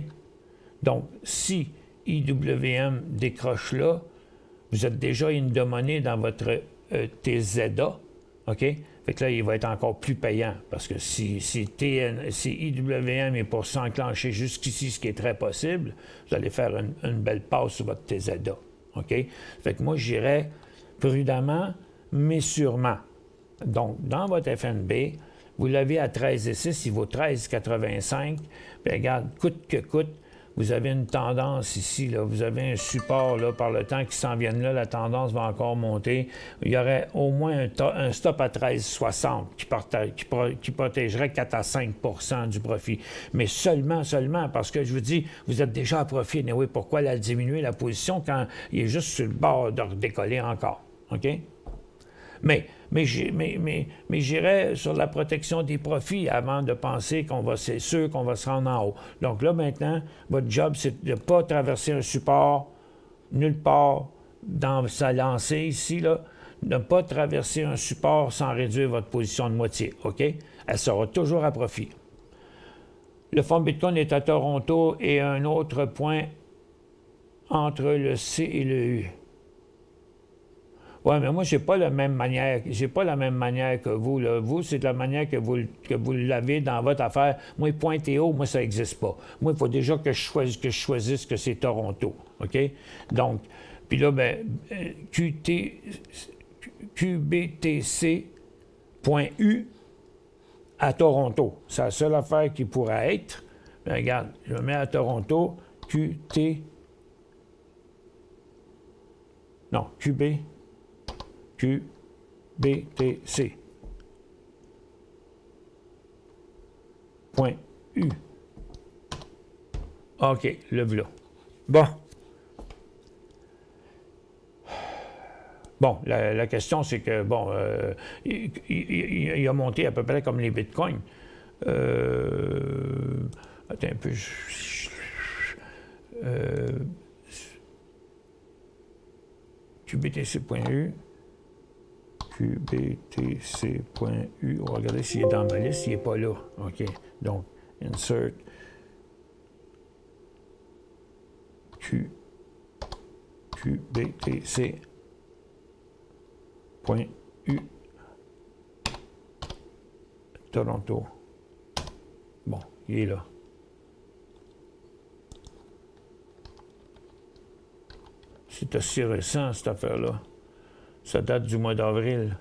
B: Donc, si IWM décroche là, vous êtes déjà in the money dans votre TZA. OK? Fait que là, il va être encore plus payant. Parce que si IWM est pour s'enclencher jusqu'ici, ce qui est très possible, vous allez faire une belle passe sur votre TZA. OK? Fait que moi, j'irais prudemment, mais sûrement. Donc, dans votre FNB, vous l'avez à 13,6, il vaut 13,85. Bien, regarde, coûte que coûte, vous avez une tendance ici, là, vous avez un support, là, par le temps qui s'en vienne là, la tendance va encore monter. Il y aurait au moins un stop à 13,60 qui protégerait 4 à 5 % du profit. Mais seulement, parce que je vous dis, vous êtes déjà à profit. Mais oui, pourquoi la diminuer la position quand il est juste sur le bord de redécoller encore? OK? Mais j'irais sur la protection des profits avant de penser c'est sûr qu'on va se rendre en haut. Donc là, maintenant, votre job, c'est de ne pas traverser un support nulle part dans sa lancée ici, là. Ne pas traverser un support sans réduire votre position de moitié, OK? Elle sera toujours à profit. Le fonds Bitcoin est à Toronto et un autre point entre le C et le U. Oui, mais moi, j'ai pas la même manière que vous, là. Vous, c'est de la manière que vous l'avez dans votre affaire. Moi, Point.to, moi, ça n'existe pas. Moi, il faut déjà que je choisisse que c'est Toronto. OK? Donc, Puis là, ben, QBTC.U à Toronto. C'est la seule affaire qui pourrait être. Ben, regarde, je mets à Toronto QBTC. .U. OK, le voilà. Bon. Bon, la question, c'est que, bon, il a monté à peu près comme les bitcoins. Attends un peu. QBTC.U. QBTC.U. On va regarder s'il est dans ma liste. Il n'est pas là. OK. Donc, insert. QBTC.U. Toronto. Bon, il est là. C'est assez récent, cette affaire-là. Ça date du mois d'avril.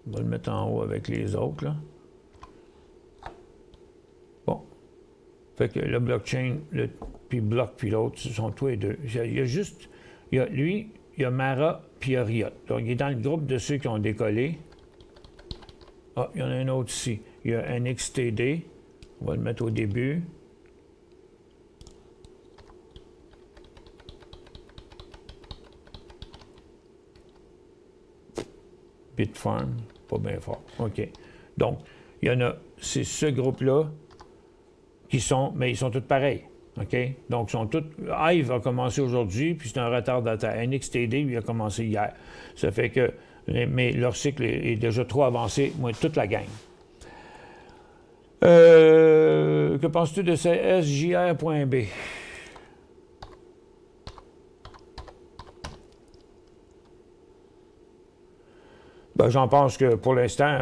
B: On va le mettre en haut avec les autres, là. Bon. Fait que le blockchain, puis bloc, puis l'autre, ce sont tous les deux. Il y a juste... lui, il y a Mara, puis il y a Riot. Donc, il est dans le groupe de ceux qui ont décollé. Ah, il y en a un autre ici. Il y a NXTD. On va le mettre au début. Bitfarm, pas bien fort. OK. Donc, il y en a, c'est ce groupe-là qui sont, mais ils sont tous pareils. OK? Donc, ils sont tous. Hive a commencé aujourd'hui, puis c'est un retardataire. NXTD, lui, a commencé hier. Ça fait que, mais leur cycle est déjà trop avancé, moi, toute la gang. Que penses-tu de ce SJR.B? Ben, j'en pense que pour l'instant,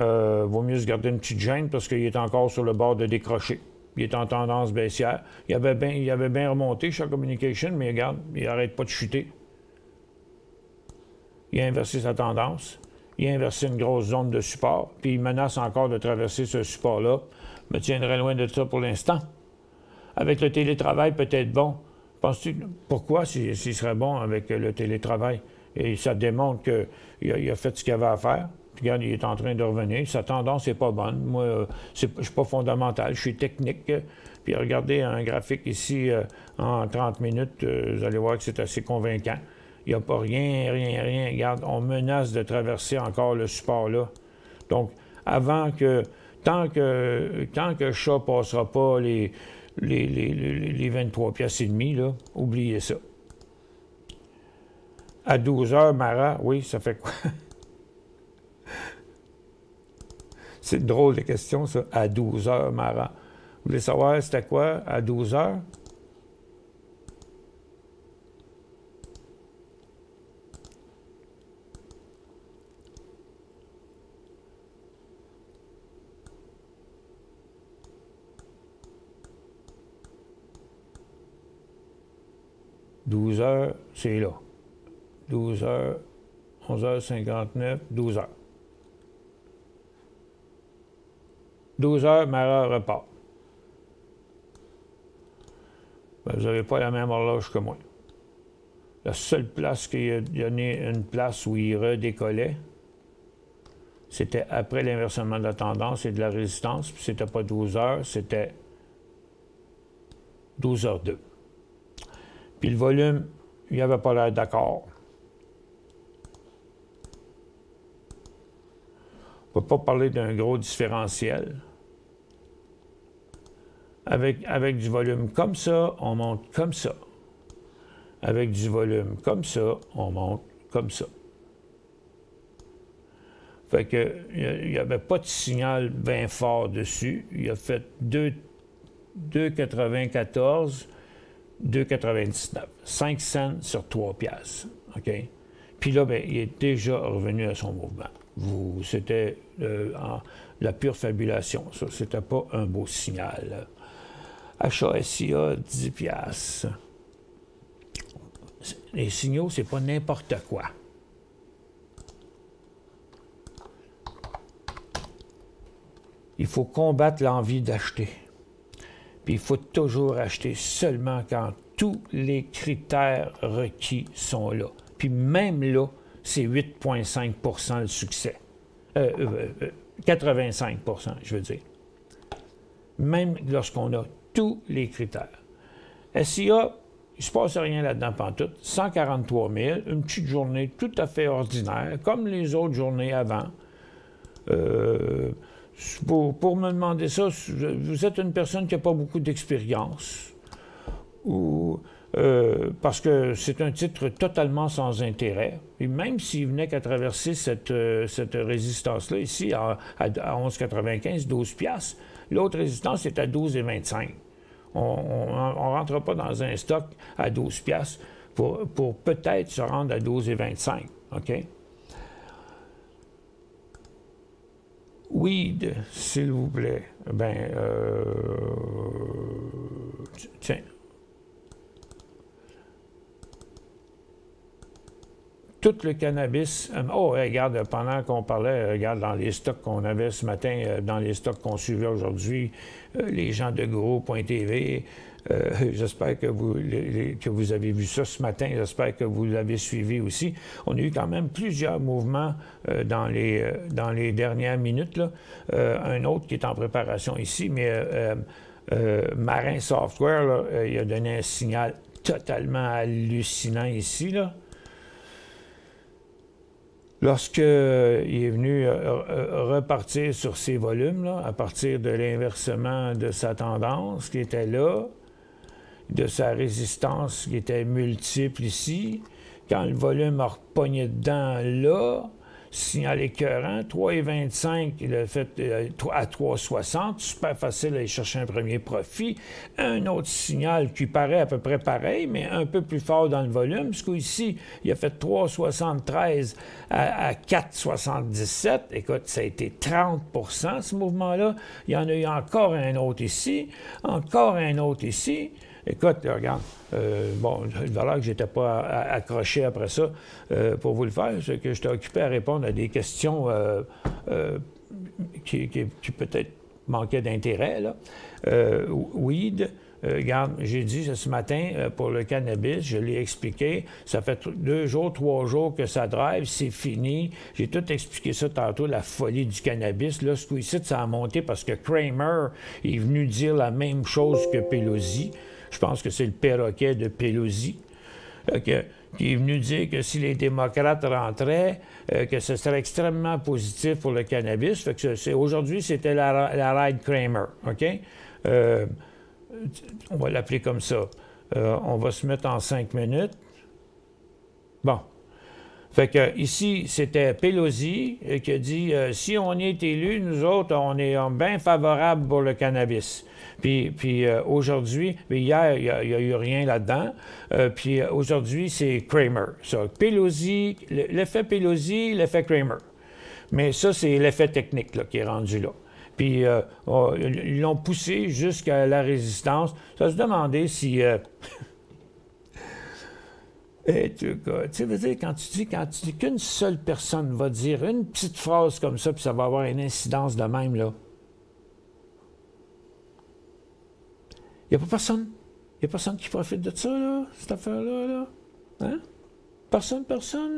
B: vaut mieux se garder une petite gêne parce qu'il est encore sur le bord de décrocher. Il est en tendance baissière. Il avait bien remonté chez Communication, mais regarde, il n'arrête pas de chuter. Il a inversé sa tendance. Il a inversé une grosse zone de support, puis il menace encore de traverser ce support-là. Je me tiendrai loin de ça pour l'instant. Avec le télétravail, peut-être bon. Penses-tu pourquoi s'il serait bon avec le télétravail? Et ça démontre qu'il a fait ce qu'il avait à faire. Puis regarde, il est en train de revenir. Sa tendance n'est pas bonne. Moi, je ne suis pas fondamental, je suis technique. Puis regardez un graphique ici en 30 minutes, vous allez voir que c'est assez convaincant. Il n'y a pas rien. Regarde, on menace de traverser encore le support-là. Donc, tant que Chat ne passera pas les 23 piastres et demi, là, oubliez ça. À 12 heures, Mara, oui, ça fait quoi? C'est drôle de question, ça. À 12 heures, Mara. Vous voulez savoir c'était quoi à 12 heures? « 12 heures, c'est là. 12 heures, 11h59, 12 heures. 12 heures, Mara repart. Ben, vous n'avez pas la même horloge que moi. La seule place qu'il a donné une place où il redécollait, c'était après l'inversement de la tendance et de la résistance, puis c'était pas 12 heures, c'était 12h02. Puis le volume, il n'avait pas l'air d'accord. On ne peut pas parler d'un gros différentiel. Avec du volume comme ça, on monte comme ça. Avec du volume comme ça, on monte comme ça. Fait que il n'y avait pas de signal bien fort dessus. Il a fait 2,94, 2,99. 5 cents sur 3 piastres. OK? Puis là, ben, il est déjà revenu à son mouvement. C'était la pure fabulation. Ça, c'était pas un beau signal. Achat SIA, 10 $. Les signaux, c'est pas n'importe quoi. Il faut combattre l'envie d'acheter. Puis il faut toujours acheter seulement quand tous les critères requis sont là. Puis même là, c'est 8,5 % le succès. 85 %, je veux dire. Même lorsqu'on a tous les critères. SIA, il ne se passe rien là-dedans pantoute. 143 000, une petite journée tout à fait ordinaire, comme les autres journées avant. Pour me demander ça, vous êtes une personne qui n'a pas beaucoup d'expérience ou parce que c'est un titre totalement sans intérêt. Et même s'il venait qu'à traverser cette résistance-là, ici, à 11,95, 12 $, l'autre résistance est à 12,25. On ne rentre pas dans un stock à 12 $ pour peut-être se rendre à 12,25. OK? Weed, s'il vous plaît. Ben, tiens. Tout le cannabis. Oh, regarde, pendant qu'on parlait, regarde, dans les stocks qu'on avait ce matin, dans les stocks qu'on suivait aujourd'hui, les gens de Gros.tv, j'espère que vous avez vu ça ce matin, j'espère que vous l'avez suivi aussi. On a eu quand même plusieurs mouvements dans les dernières minutes, là. Un autre qui est en préparation ici, mais Marin Software, là, il a donné un signal totalement hallucinant ici, là. Lorsqu'il est venu repartir sur ses volumes, là, à partir de l'inversement de sa tendance qui était là, de sa résistance qui était multiple ici, quand le volume a repogné dedans là, signal écœurant, 3,25, il a fait à 3,60, super facile à aller chercher un premier profit. Un autre signal qui paraît à peu près pareil, mais un peu plus fort dans le volume, parce qu'ici, il a fait 3,73 à 4,77. Écoute, ça a été 30 % ce mouvement-là. Il y en a eu encore un autre ici, encore un autre ici. Écoute, regarde, bon, il va falloir que je n'étais pas accroché après ça pour vous le faire, c'est que j'étais occupé à répondre à des questions qui peut-être manquaient d'intérêt, là. Weed, regarde, j'ai dit ce matin pour le cannabis, je l'ai expliqué, ça fait 2 jours, 3 jours que ça drive, c'est fini. J'ai tout expliqué ça tantôt, la folie du cannabis. Là, ce coup-ci, ça a monté parce que Cramer est venu dire la même chose que Pelosi. Je pense que c'est le perroquet de Pelosi, qui est venu dire que si les démocrates rentraient, que ce serait extrêmement positif pour le cannabis. Fait que aujourd'hui, c'était la ride Cramer, OK? On va l'appeler comme ça. On va se mettre en 5 minutes. Bon. Fait que ici, c'était Pelosi qui a dit si on est élu, nous autres, on est bien favorables pour le cannabis. Puis aujourd'hui, hier, il n'y a eu rien là-dedans. Puis aujourd'hui, c'est Cramer. Ça, Pelosi, l'effet Pelosi, l'effet Cramer. Mais ça, c'est l'effet technique là, qui est rendu là. Puis ils l'ont poussé jusqu'à la résistance. Ça se demandait si... Et tu veux dire, quand tu dis qu'une seule personne va dire une petite phrase comme ça, puis ça va avoir une incidence de même, là. Il n'y a pas personne. Il n'y a personne qui profite de ça, là, cette affaire-là, là. Hein? Personne,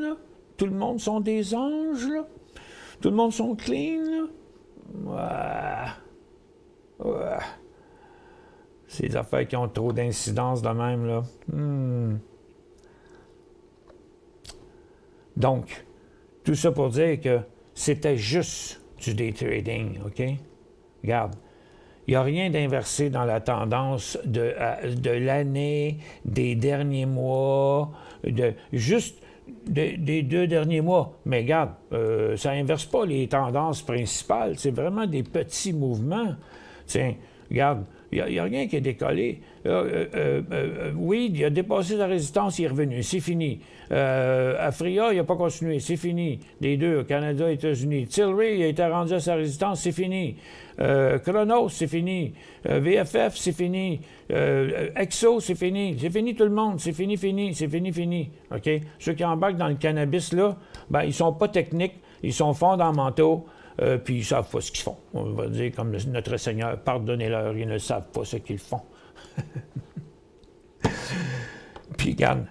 B: là. Tout le monde sont des anges, là. Tout le monde sont clean, là. Ouais. Ces affaires qui ont trop d'incidence de même, là. Donc, tout ça pour dire que c'était juste du day trading, OK? Regarde, il n'y a rien d'inversé dans la tendance de l'année, des derniers mois, juste des 2 derniers mois. Mais regarde, ça n'inverse pas les tendances principales. C'est vraiment des petits mouvements. Tiens, regarde, Il n'y a rien qui est décollé. Oui, il a dépassé sa résistance, il est revenu. C'est fini. Afria, il n'a pas continué. C'est fini. Les deux, Canada et États-Unis. Tilray, il a été rendu à sa résistance. C'est fini. Chronos, c'est fini. VFF, c'est fini. Exo, c'est fini. C'est fini tout le monde. C'est fini, fini. C'est fini, fini. OK? Ceux qui embarquent dans le cannabis, là, ben, ils sont pas techniques. Ils sont fondamentaux. Puis ils ne savent pas ce qu'ils font. On va dire comme notre Seigneur, pardonnez-leur, ils ne savent pas ce qu'ils font. Puis regarde,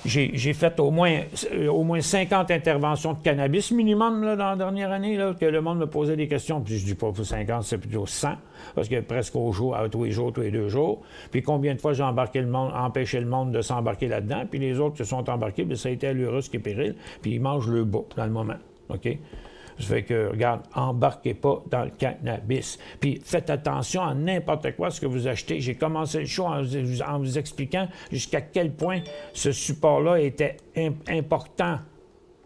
B: j'ai fait au moins 50 interventions de cannabis minimum là, dans la dernière année, là, que le monde me posait des questions. Puis je dis pas pour 50, c'est plutôt 100, parce que presque au jour, tous les jours, tous les 2 jours. Puis combien de fois j'ai empêché le monde de s'embarquer là-dedans, puis les autres se sont embarqués, puis ça a été à l'urus qui est péril, puis ils mangent le bas dans le moment. OK? Ça fait que, regarde, embarquez pas dans le cannabis. Puis faites attention à n'importe quoi ce que vous achetez. J'ai commencé le show en vous expliquant jusqu'à quel point ce support-là était important.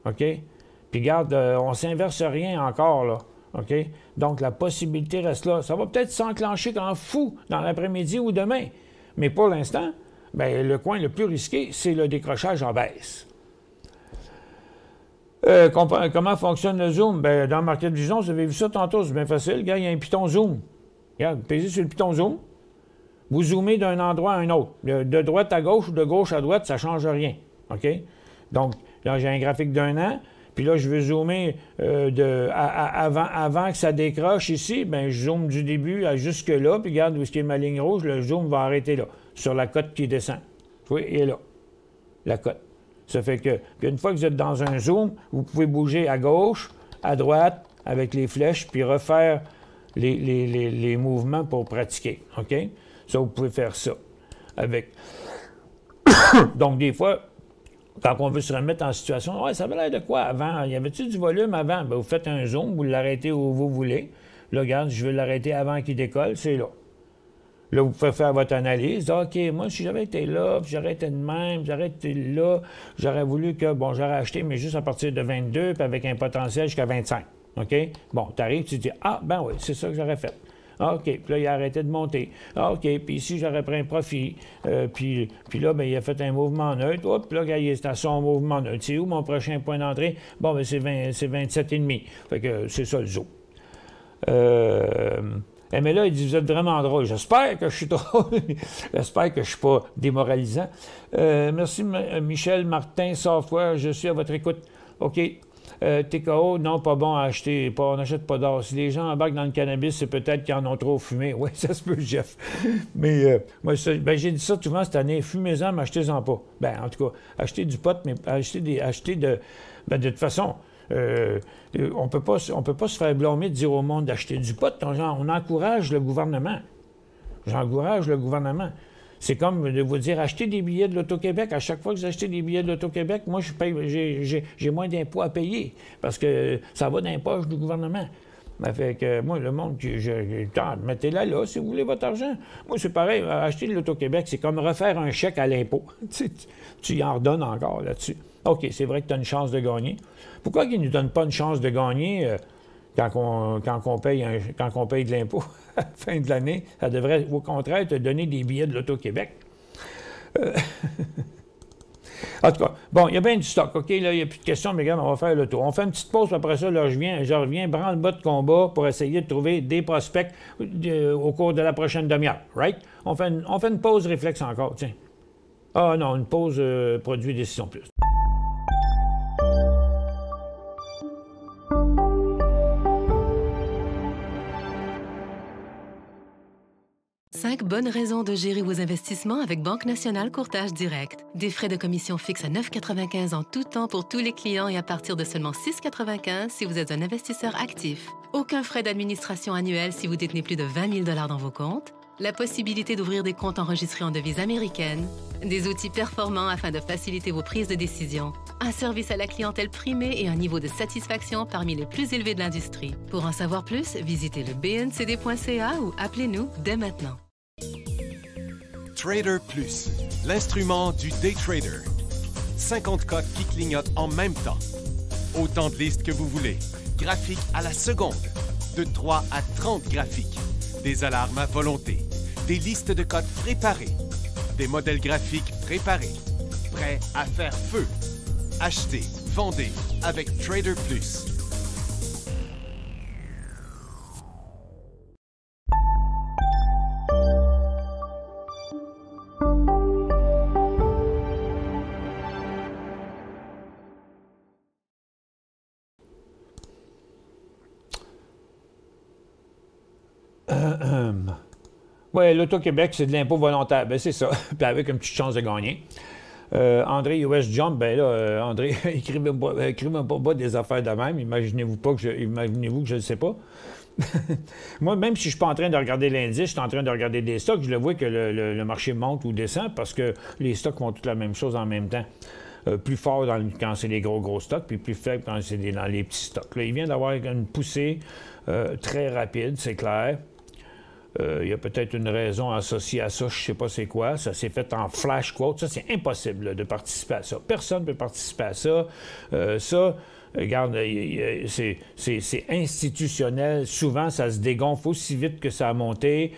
B: OK? Puis regarde, on ne s'inverse rien encore, là. OK? Donc la possibilité reste là. Ça va peut-être s'enclencher quand fou dans l'après-midi ou demain. Mais pour l'instant, bien, le coin le plus risqué, c'est le décrochage en baisse. Comment fonctionne le Zoom? Bien, dans Market Vision, vous avez vu ça tantôt, c'est bien facile. Regarde, il y a un piton Zoom. Regarde, pèsez sur le piton Zoom. Vous zoomez d'un endroit à un autre. De droite à gauche ou de gauche à droite, ça ne change rien. OK? Donc, là, j'ai un graphique d'un an. Puis là, je veux zoomer avant que ça décroche ici. Bien, je zoome du début à jusque-là. Puis regarde où est-ce qu'il y a ma ligne rouge. Le zoom va arrêter là, sur la cote qui descend. Oui, et là, la cote. Ça fait que, puis une fois que vous êtes dans un zoom, vous pouvez bouger à gauche, à droite, avec les flèches, puis refaire les mouvements pour pratiquer. OK? Ça, vous pouvez faire ça. Avec. Donc, des fois, quand on veut se remettre en situation, ouais, ça avait l'air de quoi avant? Y avait-tu du volume avant? Bien, vous faites un zoom, vous l'arrêtez où vous voulez. Là, regarde, je veux l'arrêter avant qu'il décolle, c'est là. Là, vous pouvez faire votre analyse. OK, moi, si j'avais été là, puis j'aurais été de même, j'aurais été là, j'aurais voulu que, bon, j'aurais acheté, mais juste à partir de 22, puis avec un potentiel jusqu'à 25. OK? Bon, tu arrives, tu te dis, ah, ben oui, c'est ça que j'aurais fait. OK, puis là, il a arrêté de monter. OK, puis ici, j'aurais pris un profit. Puis là, bien, il a fait un mouvement neutre. Hop, puis là, il est à son mouvement neutre. C'est où mon prochain point d'entrée? Bon, bien, c'est 27,5. Fait que c'est ça le zoo. Mais là, il dit, vous êtes vraiment drôle. J'espère que je suis drôle. J'espère que je ne suis pas démoralisant. Merci, Michel Martin Software. Je suis à votre écoute. OK. TKO, non, pas bon à acheter. On n'achète pas d'or. Si les gens embarquent dans le cannabis, c'est peut-être qu'ils en ont trop fumé. Oui, ça se peut, Jeff. Mais moi, j'ai dit ça souvent cette année. Fumez-en, mais achetez-en pas. Ben, en tout cas, achetez du pot, mais achetez de... Ben, de toute façon... on peut pas se faire blâmer de dire au monde d'acheter du pot. On encourage le gouvernement. J'encourage le gouvernement. C'est comme de vous dire, achetez des billets de l'Auto-Québec. À chaque fois que vous achetez des billets de l'Auto-Québec, moi, j'ai moins d'impôts à payer parce que ça va dans les poches du gouvernement. Ça fait que moi, le monde, mettez-la là si vous voulez votre argent. Moi, c'est pareil, acheter de l'Auto-Québec, c'est comme refaire un chèque à l'impôt. Tu y en redonnes encore là-dessus. OK, c'est vrai que tu as une chance de gagner. Pourquoi qu'ils ne nous donnent pas une chance de gagner quand on paye de l'impôt à la fin de l'année? Ça devrait, au contraire, te donner des billets de l'Auto-Québec. En tout cas, bon, il y a bien du stock. OK, là, il n'y a plus de questions, mais regarde, on va faire le tour. On fait une petite pause, puis après ça, là, je reviens branle-bas de combat pour essayer de trouver des prospects au cours de la prochaine demi-heure. Right? On fait une pause réflexe encore, tiens. Ah non, une pause produit Décision Plus.
D: Cinq bonnes raisons de gérer vos investissements avec Banque Nationale Courtage Direct. Des frais de commission fixes à 9,95 en tout temps pour tous les clients et à partir de seulement 6,95 si vous êtes un investisseur actif. Aucun frais d'administration annuel si vous détenez plus de 20 000 $ dans vos comptes. La possibilité d'ouvrir des comptes enregistrés en devise américaine. Des outils performants afin de faciliter vos prises de décision. Un service à la clientèle primé et un niveau de satisfaction parmi les plus élevés de l'industrie. Pour en savoir plus, visitez le bncd.ca ou appelez-nous dès maintenant.
E: Trader Plus, l'instrument du day trader. 50 cotes qui clignotent en même temps. Autant de listes que vous voulez. Graphiques à la seconde. De 3 à 30 graphiques. des alarmes à volonté, des listes de codes préparées, des modèles graphiques préparés, prêts à faire feu. Achetez, vendez avec Trader Plus.
B: Oui, l'Auto-Québec, c'est de l'impôt volontaire. Ben, c'est ça. Puis avec une petite chance de gagner. André US Jump, ben là, André, écrivez-moi pas des affaires de même. Imaginez-vous que je ne le sais pas. Moi, même si je ne suis pas en train de regarder l'indice, je suis en train de regarder des stocks, je le vois que le marché monte ou descend parce que les stocks font toute la même chose en même temps. Plus fort quand c'est les gros stocks, puis plus faible quand c'est dans les petits stocks. Là, il vient d'avoir une poussée très rapide, c'est clair. Il y a peut-être une raison associée à ça, je ne sais pas c'est quoi. Ça s'est fait en flash quote. Ça, c'est impossible là, de participer à ça. Personne ne peut participer à ça. Regarde, c'est institutionnel. Souvent, ça se dégonfle aussi vite que ça a monté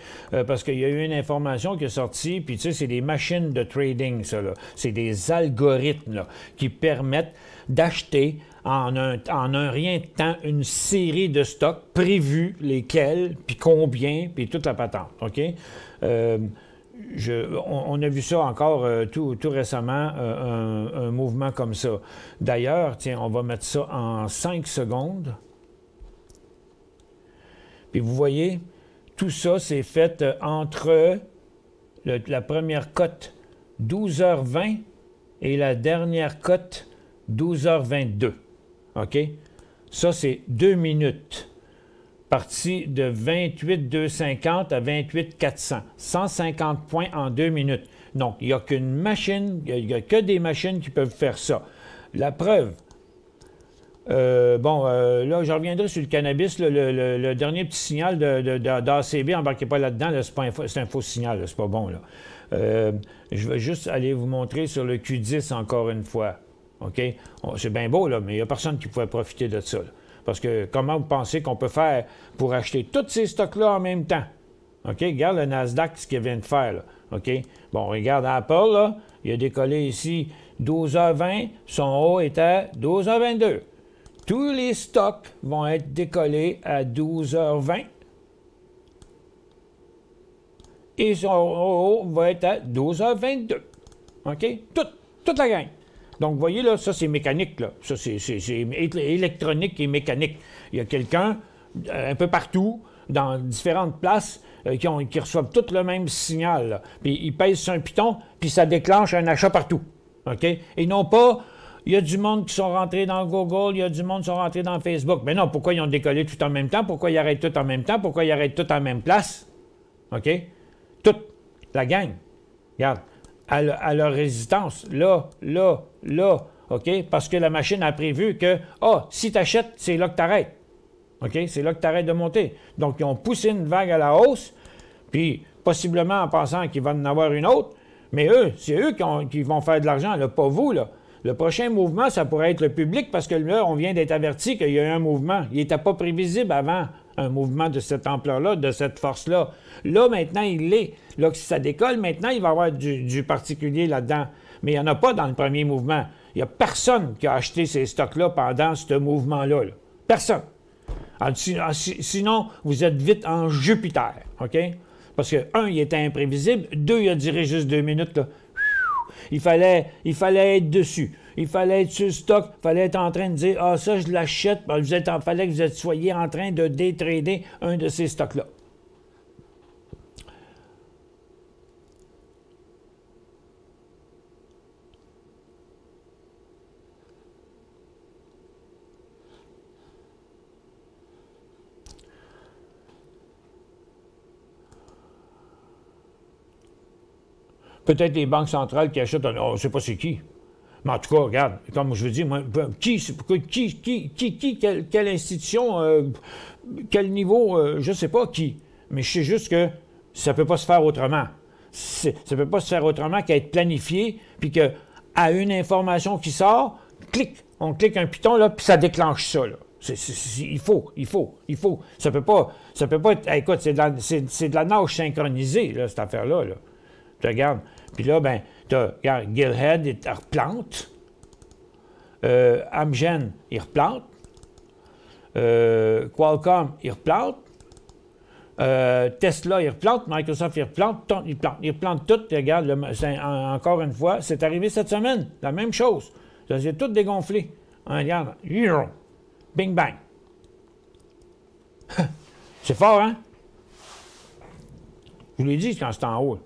B: parce qu'il y a eu une information qui est sortie. Puis, tu sais, c'est des machines de trading, ça. C'est des algorithmes là, qui permettent d'acheter en un rien de temps une série de stocks prévus, lesquels, puis combien, puis toute la patente. OK? On a vu ça encore tout récemment, un mouvement comme ça. D'ailleurs, tiens, on va mettre ça en 5 secondes. Puis vous voyez, tout ça, c'est fait entre la première cote 12h20 et la dernière cote 12h22. OK? Ça, c'est 2 minutes. Parti de 28,250 à 28,400. 150 points en 2 minutes. Donc, il n'y a qu'une machine, il n'y a que des machines qui peuvent faire ça. La preuve. Là, je reviendrai sur le cannabis. Là, le dernier petit signal d'ACB, embarquez pas là-dedans. Là, c'est un faux signal. C'est pas bon. Là. Je vais juste aller vous montrer sur le Q10 encore une fois. OK? C'est bien beau, là, mais il n'y a personne qui pouvait profiter de ça. Là. Parce que comment vous pensez qu'on peut faire pour acheter tous ces stocks-là en même temps? OK? Regarde le Nasdaq, ce qu'il vient de faire. Là. OK? Bon, regarde Apple, là. Il a décollé ici 12h20. Son haut est à 12h22. Tous les stocks vont être décollés à 12h20. Et son haut va être à 12h22. OK? Toute la gang. Donc, vous voyez, là, ça, c'est mécanique, là. Ça, c'est électronique et mécanique. Il y a quelqu'un, un peu partout, dans différentes places, qui reçoivent tout le même signal, là. Puis, ils pèsent sur un piton, puis ça déclenche un achat partout. OK? Et non pas, il y a du monde qui sont rentrés dans Google, il y a du monde qui sont rentrés dans Facebook. Mais non, pourquoi ils ont décollé tout en même temps? Pourquoi ils arrêtent tout en même temps? Pourquoi ils arrêtent tout en même place? OK? Toute la gang. Regarde. À leur résistance, là, OK? Parce que la machine a prévu que, si tu achètes, c'est là que tu arrêtes. OK? C'est là que tu arrêtes de monter. Donc, ils ont poussé une vague à la hausse, puis possiblement en pensant qu'il va en avoir une autre, mais c'est eux qui vont faire de l'argent, là, pas vous, là. Le prochain mouvement, ça pourrait être le public, parce que là, on vient d'être averti qu'il y a eu un mouvement. Il n'était pas prévisible avant, un mouvement de cette ampleur-là, de cette force-là. Là, maintenant, il l'est. Là, si ça décolle, maintenant, il va y avoir du particulier là-dedans. Mais il n'y en a pas dans le premier mouvement. Il n'y a personne qui a acheté ces stocks-là pendant ce mouvement-là. Là. Personne. Alors, sinon, vous êtes vite en Jupiter. OK? Parce que, il était imprévisible. 2, il a duré juste 2 minutes. Là. Il fallait être dessus. Il fallait être sur le stock. Il fallait être en train de dire, ça, je l'achète. Il fallait que vous soyez en train de détrader un de ces stocks-là. Peut-être les banques centrales qui achètent, on ne sait pas c'est qui. Mais en tout cas, regarde, comme je veux dire, moi, quelle institution, quel niveau, je ne sais pas qui. Mais je sais juste que ça ne peut pas se faire autrement. Ça ne peut pas se faire autrement qu'être planifié, puis qu'à une information qui sort, on clique un piton, là, puis ça déclenche ça. Là. Il faut. Ça peut pas être... Écoute, c'est de la nage synchronisée, là, cette affaire-là. Là. Tu regardes. Puis là, ben, regarde, Gillhead, il replante. Amgen, il replante. Qualcomm, il replante. Tesla, il replante. Microsoft, il replante. Il replante tout. Regarde, encore une fois, c'est arrivé cette semaine. La même chose. Ça s'est tout dégonflé. Regarde. Bing bang. C'est fort, hein? Je vous l'ai dit quand c'est en haut.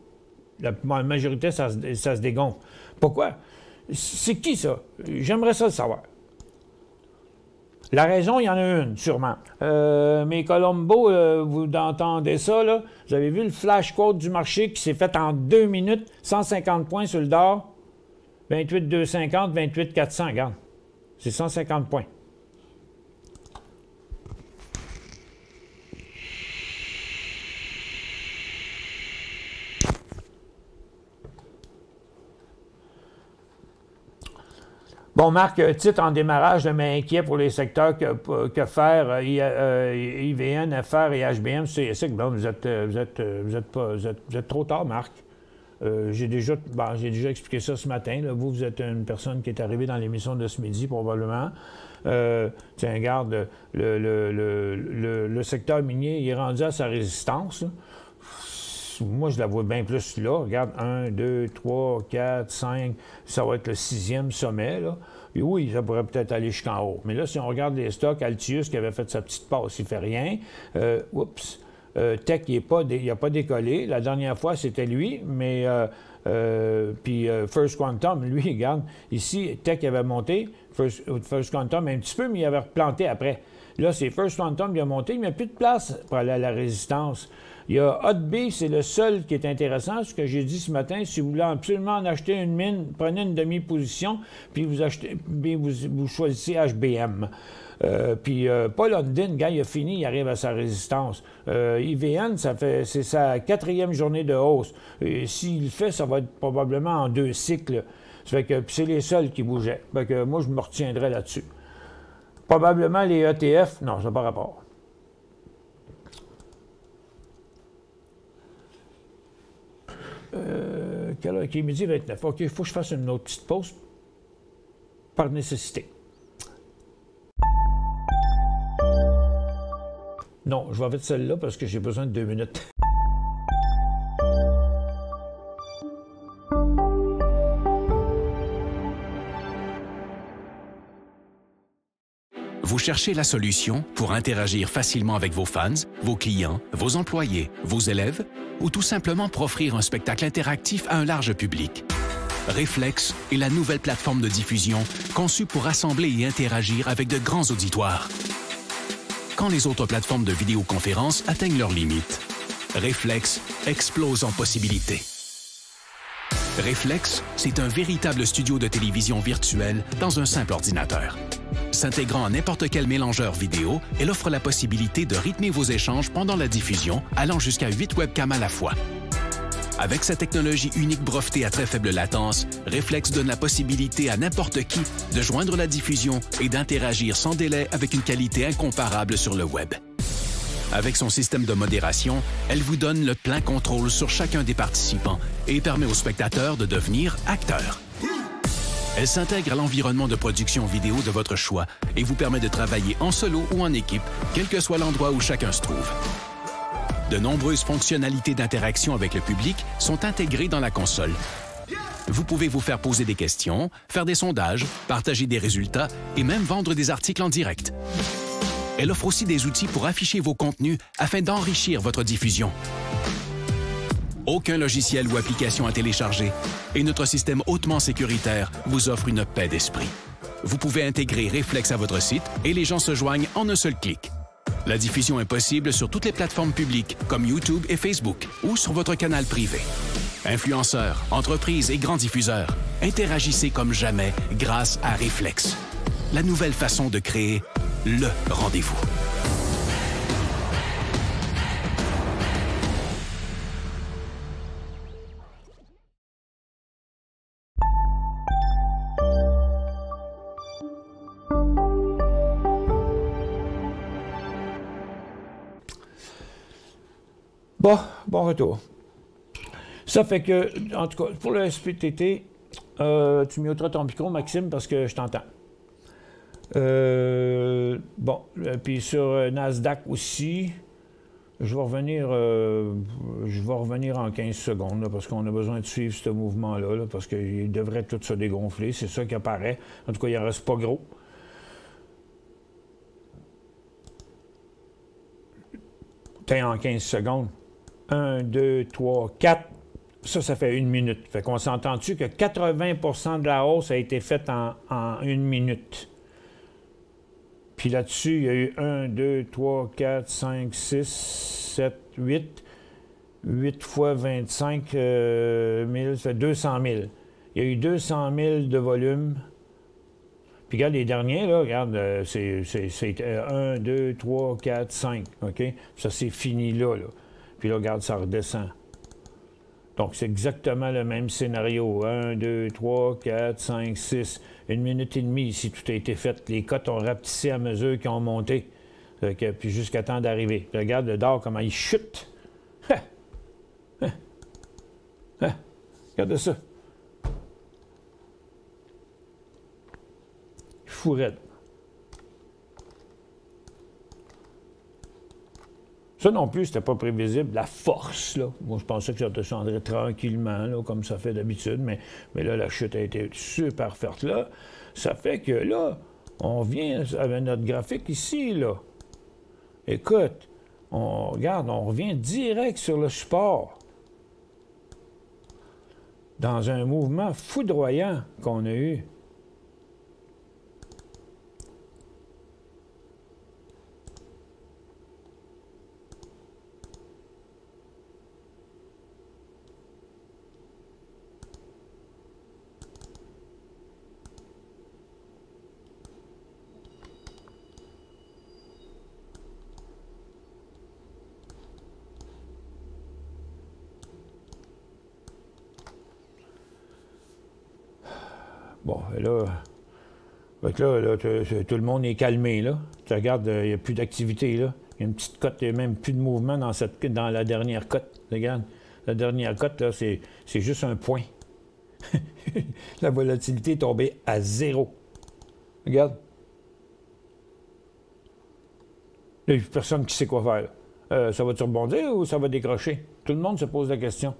B: La majorité, ça se dégonfle. Pourquoi? C'est qui, ça? J'aimerais ça le savoir. La raison, il y en a une, sûrement. Mais Colombo, vous entendez ça, là? Vous avez vu le flash quote du marché qui s'est fait en 2 minutes, 150 points sur le DOR, 28,250, 28,400, regarde. C'est 150 points. Bon, Marc, titre en démarrage, mais inquiet pour les secteurs que faire IVN, FR et HBM. C'est que bon, vous êtes trop tard, Marc. J'ai déjà expliqué ça ce matin. Là. Vous êtes une personne qui est arrivée dans l'émission de ce midi, probablement. Tiens, regarde, le secteur minier, il est rendu à sa résistance. Là. Moi, je la vois bien plus là. Regarde, 1, 2, 3, 4, 5. Ça va être le 6e sommet, là. Et oui, ça pourrait peut-être aller jusqu'en haut. Mais là, si on regarde les stocks, Altius, qui avait fait sa petite passe, il ne fait rien. Tech, il n'a pas décollé. La dernière fois, c'était lui, mais... puis First Quantum, lui, regarde, ici, Tech avait monté, First Quantum un petit peu, mais il avait replanté après. Là, c'est First Quantum qui a monté, il n'y a plus de place pour aller à la résistance. Il y a HotB, c'est le seul qui est intéressant. Ce que j'ai dit ce matin, si vous voulez absolument en acheter une mine, prenez une demi-position, puis vous choisissez HBM. Puis Paul London, gars, il a fini, il arrive à sa résistance. IVN, c'est sa 4e journée de hausse. S'il le fait, ça va être probablement en 2 cycles. Ça fait que c'est les seuls qui bougeaient. Fait que moi, je me retiendrai là-dessus. Probablement les ETF, non, ça n'a pas rapport. Quelle heure qui est midi 29. OK, il faut que je fasse une autre petite pause par nécessité. Non, je vais mettre celle-là parce que j'ai besoin de 2 minutes.
A: Vous cherchez la solution pour interagir facilement avec vos fans, vos clients, vos employés, vos élèves ou tout simplement pour offrir un spectacle interactif à un large public. Reflex est la nouvelle plateforme de diffusion conçue pour rassembler et interagir avec de grands auditoires. Quand les autres plateformes de vidéoconférence atteignent leurs limites, Reflex explose en possibilités. Reflex, c'est un véritable studio de télévision virtuel dans un simple ordinateur. S'intégrant à n'importe quel mélangeur vidéo, elle offre la possibilité de rythmer vos échanges pendant la diffusion, allant jusqu'à 8 webcams à la fois. Avec sa technologie unique brevetée à très faible latence, Reflex donne la possibilité à n'importe qui de joindre la diffusion et d'interagir sans délai avec une qualité incomparable sur le web. Avec son système de modération, elle vous donne le plein contrôle sur chacun des participants et permet aux spectateurs de devenir acteurs. Elle s'intègre à l'environnement de production vidéo de votre choix et vous permet de travailler en solo ou en équipe, quel que soit l'endroit où chacun se trouve. De nombreuses fonctionnalités d'interaction avec le public sont intégrées dans la console. Vous pouvez vous faire poser des questions, faire des sondages, partager des résultats et même vendre des articles en direct. Elle offre aussi des outils pour afficher vos contenus afin d'enrichir votre diffusion. Aucun logiciel ou application à télécharger et notre système hautement sécuritaire vous offre une paix d'esprit. Vous pouvez intégrer Reflex à votre site et les gens se joignent en un seul clic. La diffusion est possible sur toutes les plateformes publiques comme YouTube et Facebook ou sur votre canal privé. Influenceurs, entreprises et grands diffuseurs, interagissez comme jamais grâce à Reflex. La nouvelle façon de créer le rendez-vous.
B: Bon retour. Ça fait que, en tout cas, pour le SPTT, tu muteras ton micro, Maxime, parce que je t'entends. Puis sur Nasdaq aussi, je vais revenir en 15 secondes, là, parce qu'on a besoin de suivre ce mouvement-là, là, parce qu'il devrait tout se dégonfler. C'est ça qui apparaît. En tout cas, il n'en reste pas gros. Tiens, en 15 secondes. 1, 2, 3, 4. Ça fait 1 minute. Fait qu'on s'entend-tu que 80% de la hausse a été faite en 1 minute. Puis là-dessus, il y a eu 1, 2, 3, 4, 5, 6, 7, 8. 8 fois 25 000, ça fait 200 000. Il y a eu 200 000 de volume. Puis regarde les derniers, là, regarde, c'est 1, 2, 3, 4, 5, OK? Ça, c'est fini là. Puis là, regarde, ça redescend. Donc, c'est exactement le même scénario. 1, 2, 3, 4, 5, 6. 1 minute et demie ici, tout a été fait. Les cotes ont rapetissé à mesure qu'ils ont monté. Puis jusqu'à temps d'arriver. Regarde le dollar, comment il chute. Regarde ça. Fou raide. Ça non plus, c'était pas prévisible. La force, là. Moi, je pensais que ça descendrait tranquillement, là, comme ça fait d'habitude, mais là, la chute a été super forte, là. Ça fait que, là, on vient avec notre graphique ici, là. Écoute, on revient direct sur le support. Dans un mouvement foudroyant qu'on a eu. Bon, là, tout le monde est calmé, là. Tu regardes, il n'y a plus d'activité, là. Il y a une petite cote, il n'y a même plus de mouvement dans la dernière cote. Regarde, la dernière cote, là, c'est juste un point. La volatilité est tombée à 0. Regarde. Il n'y a plus personne qui sait quoi faire, là. Ça va-tu rebondir ou ça va décrocher? Tout le monde se pose la question.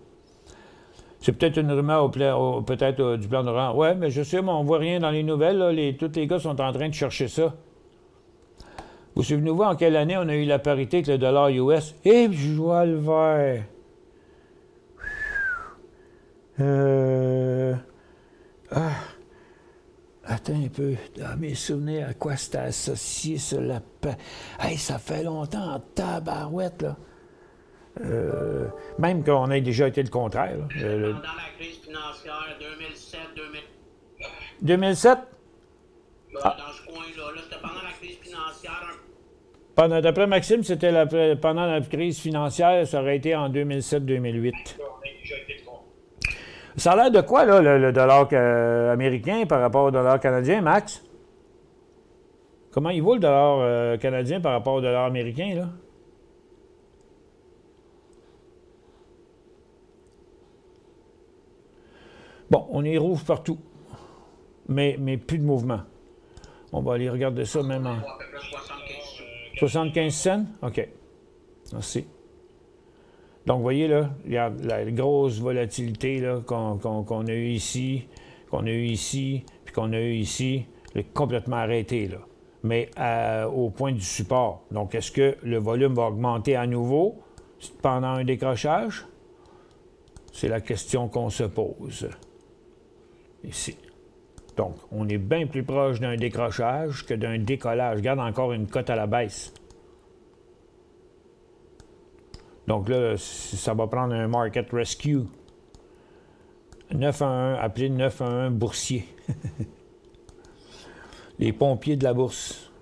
B: C'est peut-être une rumeur peut-être du plan d'Orient. Ouais, mais je sais, mais on ne voit rien dans les nouvelles. Là. Tous les gars sont en train de chercher ça. Vous souvenez-vous en quelle année on a eu la parité avec le dollar US? Eh, je vois le vert. Attends un peu. Dans mes souvenirs, à quoi c'était associé sur la... Hey, ça fait longtemps en tabarouette, là. Même qu'on ait déjà été le contraire. Là.
F: Pendant la crise financière 2007.
B: 2007?
F: Dans ce coin-là, c'était pendant la crise financière.
B: D'après Maxime, c'était pendant la crise financière, ça aurait été en 2007-2008. Ça a l'air de quoi, là, le dollar américain par rapport au dollar canadien, Max? Comment il vaut le dollar canadien par rapport au dollar américain, là? Bon, on est rouge partout, mais plus de mouvement. On va aller regarder ça même en... 75 cents? OK. Merci. Donc, vous voyez, là, il y a la grosse volatilité qu'on a eue ici, puis qu'on a eu ici, elle est complètement arrêtée, là. Mais au point du support. Donc, est-ce que le volume va augmenter à nouveau pendant un décrochage? C'est la question qu'on se pose. Ici. Donc, on est bien plus proche d'un décrochage que d'un décollage. Regarde encore une cote à la baisse. Donc là, ça va prendre un market rescue. 911, appelé 911 boursier. Les pompiers de la bourse.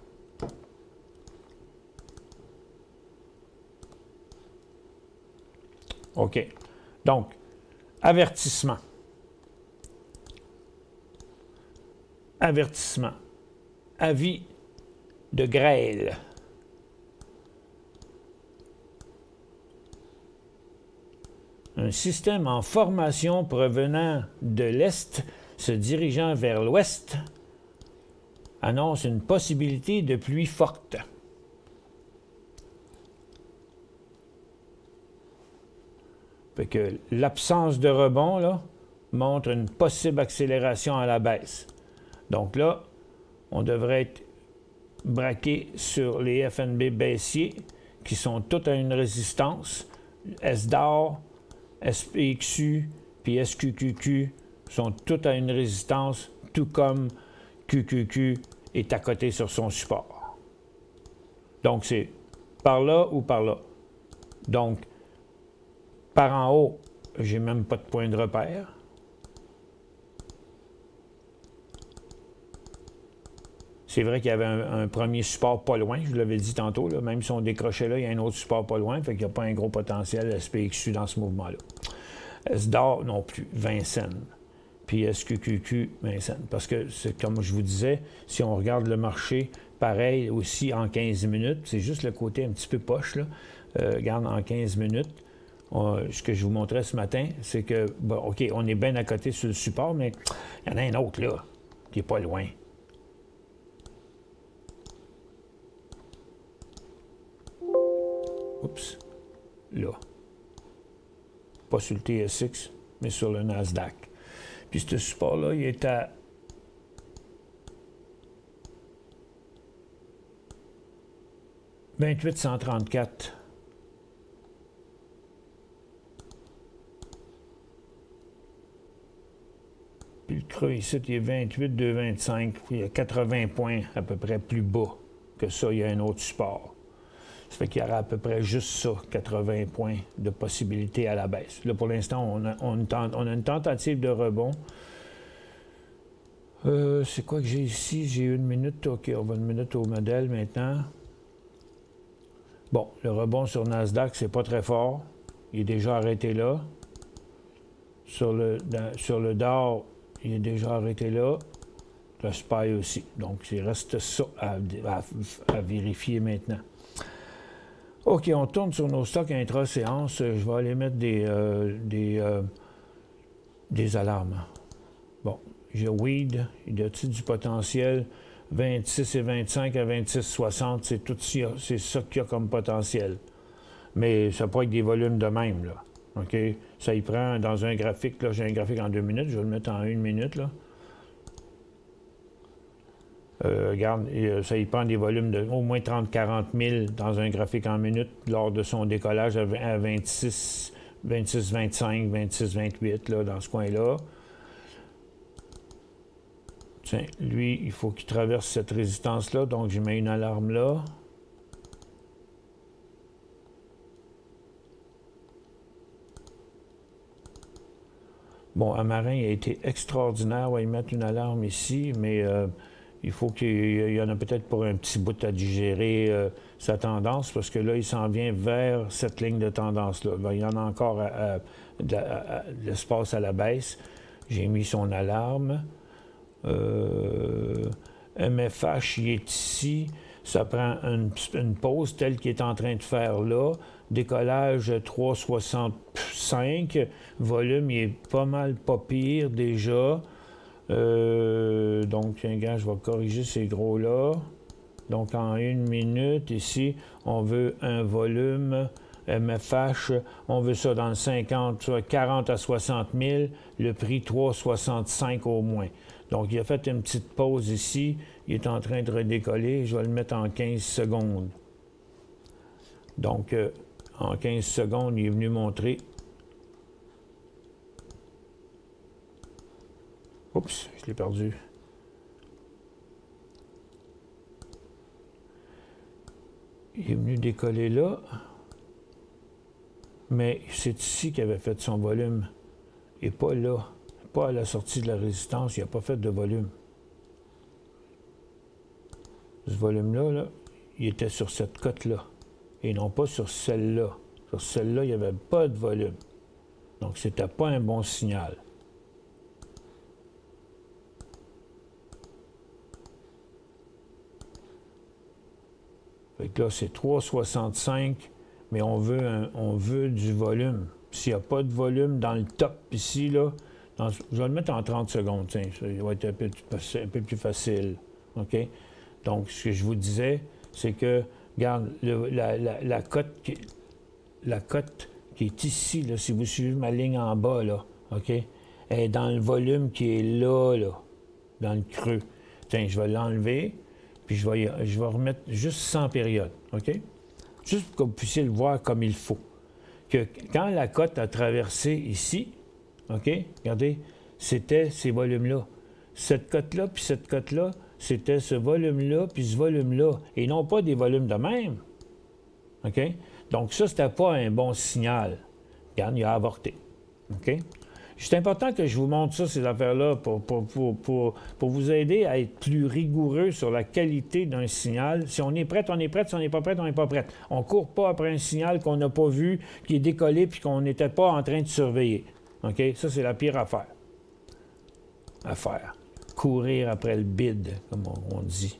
B: OK. Donc, avertissement. Avertissement. Avis de grêle. un système en formation provenant de l'Est se dirigeant vers l'Ouest annonce une possibilité de pluie forte. Fait que l'absence de rebond là, montre une possible accélération à la baisse. Donc là, on devrait être braqué sur les FNB baissiers qui sont tous à une résistance. SDOR, SPXU puis SQQQ sont tous à une résistance, tout comme QQQ est à côté sur son support. Donc c'est par là ou par là. Donc par en haut, j'ai même pas de point de repère. C'est vrai qu'il y avait un premier support pas loin, je vous l'avais dit tantôt, là, même si on décrochait là, il y a un autre support pas loin, fait qu'il n'y a pas un gros potentiel SPXU dans ce mouvement-là. SDOR non plus, 20 cents. Puis SQQQ, 20 cents. Parce que, c'est comme je vous disais, si on regarde le marché, pareil aussi en 15 minutes, c'est juste le côté un petit peu poche, là. Regarde en 15 minutes. Ce que je vous montrais ce matin, c'est que, bon, OK, on est bien à côté sur le support, mais il y en a un autre là, qui n'est pas loin. Oups, là. Pas sur le TSX, mais sur le Nasdaq. Puis ce support-là, il est à 2834. Puis le creux ici, il est 28,225. Il y a 80 points à peu près plus bas que ça, il y a un autre support. Ça fait qu'il y aura à peu près juste ça, 80 points de possibilité à la baisse. Là, pour l'instant, on a une tentative de rebond. C'est quoi que j'ai ici? J'ai une minute. OK, on va une minute au modèle maintenant. Bon, le rebond sur Nasdaq, c'est pas très fort. Il est déjà arrêté là. Sur le DOR, il est déjà arrêté là. Le SPY aussi. Donc, il reste ça à vérifier maintenant. OK, on tourne sur nos stocks intra-séance. Je vais aller mettre des alarmes. Bon, j'ai Weed, il y a-t-il du potentiel? 26 et 25 à 26,60, c'est tout c'est ça qu'il y a comme potentiel. Mais ça pourrait être des volumes de même, là. OK? Ça y prend dans un graphique, là, j'ai un graphique en 2 minutes, je vais le mettre en 1 minute, là. Regarde, ça y prend des volumes de au moins 30-40 000 dans un graphique en minutes lors de son décollage à 26, 25, 26, 28, là, dans ce coin-là. Tiens, lui, il faut qu'il traverse cette résistance-là, donc je mets une alarme là. Bon, Amarin a été extraordinaire, on va y mettre une alarme ici, mais il faut qu'il y en a peut-être pour un petit bout à digérer sa tendance, parce que là, il s'en vient vers cette ligne de tendance-là. Il y en a encore de l'espace à la baisse. J'ai mis son alarme. MFH, il est ici. Ça prend une pause telle qu'il est en train de faire là. Décollage 3,65. Volume, il est pas mal pas pire déjà. Donc, gars, je vais corriger ces gros-là. Donc, en 1 minute, ici, on veut un volume MFH, on veut ça dans le 50, soit 40 à 60 000, le prix 3,65 au moins. Donc, il a fait une petite pause ici, il est en train de redécoller, je vais le mettre en 15 secondes. Donc, en 15 secondes, il est venu montrer. Oups, je l'ai perdu. Il est venu décoller là. Mais c'est ici qu'il avait fait son volume. Et pas là. Pas à la sortie de la résistance. Il n'a pas fait de volume. Ce volume-là, là, il était sur cette cote-là. Et non pas sur celle-là. Sur celle-là, il n'y avait pas de volume. Donc, c'était pas un bon signal. Fait que là, c'est 3,65, mais on veut du volume. s'il n'y a pas de volume dans le top ici, là, je vais le mettre en 30 secondes, tiens, ça va être un peu plus facile. OK? Donc, ce que je vous disais, c'est que, regarde, la cote qui est ici, là, si vous suivez ma ligne en bas, là, OK? Elle est dans le volume qui est là, dans le creux. Tiens, je vais l'enlever, puis je vais remettre juste 100 périodes, OK? Juste pour que vous puissiez le voir comme il faut. Que quand la cote a traversé ici, OK? Regardez, c'était ces volumes-là. Cette cote-là, puis cette cote-là, c'était ce volume-là, puis ce volume-là, et non pas des volumes de même. OK? Donc ça, c'était pas un bon signal. Regarde, il a avorté. OK? C'est important que je vous montre ça, ces affaires-là, pour vous aider à être plus rigoureux sur la qualité d'un signal. Si on est prêt, on est prêt. Si on n'est pas prêt, on n'est pas prêt. On ne court pas après un signal qu'on n'a pas vu, qui est décollé, puis qu'on n'était pas en train de surveiller. OK? Ça, c'est la pire affaire. Courir après le bid, comme on dit.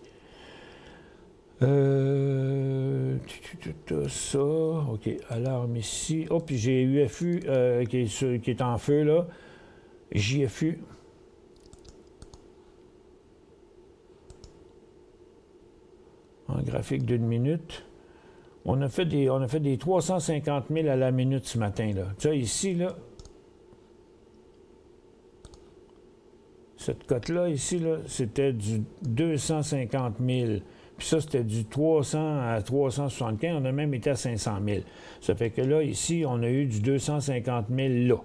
B: Ça, OK, alarme ici. Oh, puis j'ai UFU qui est en feu, là. JFU. En graphique d'une minute. On a fait des 350 000 à la minute ce matin, là. Tu vois, ici, là, cette cote-là, ici, là, c'était du 250 000. Puis ça, c'était du 300 à 375. On a même été à 500 000. Ça fait que là, ici, on a eu du 250 000 là.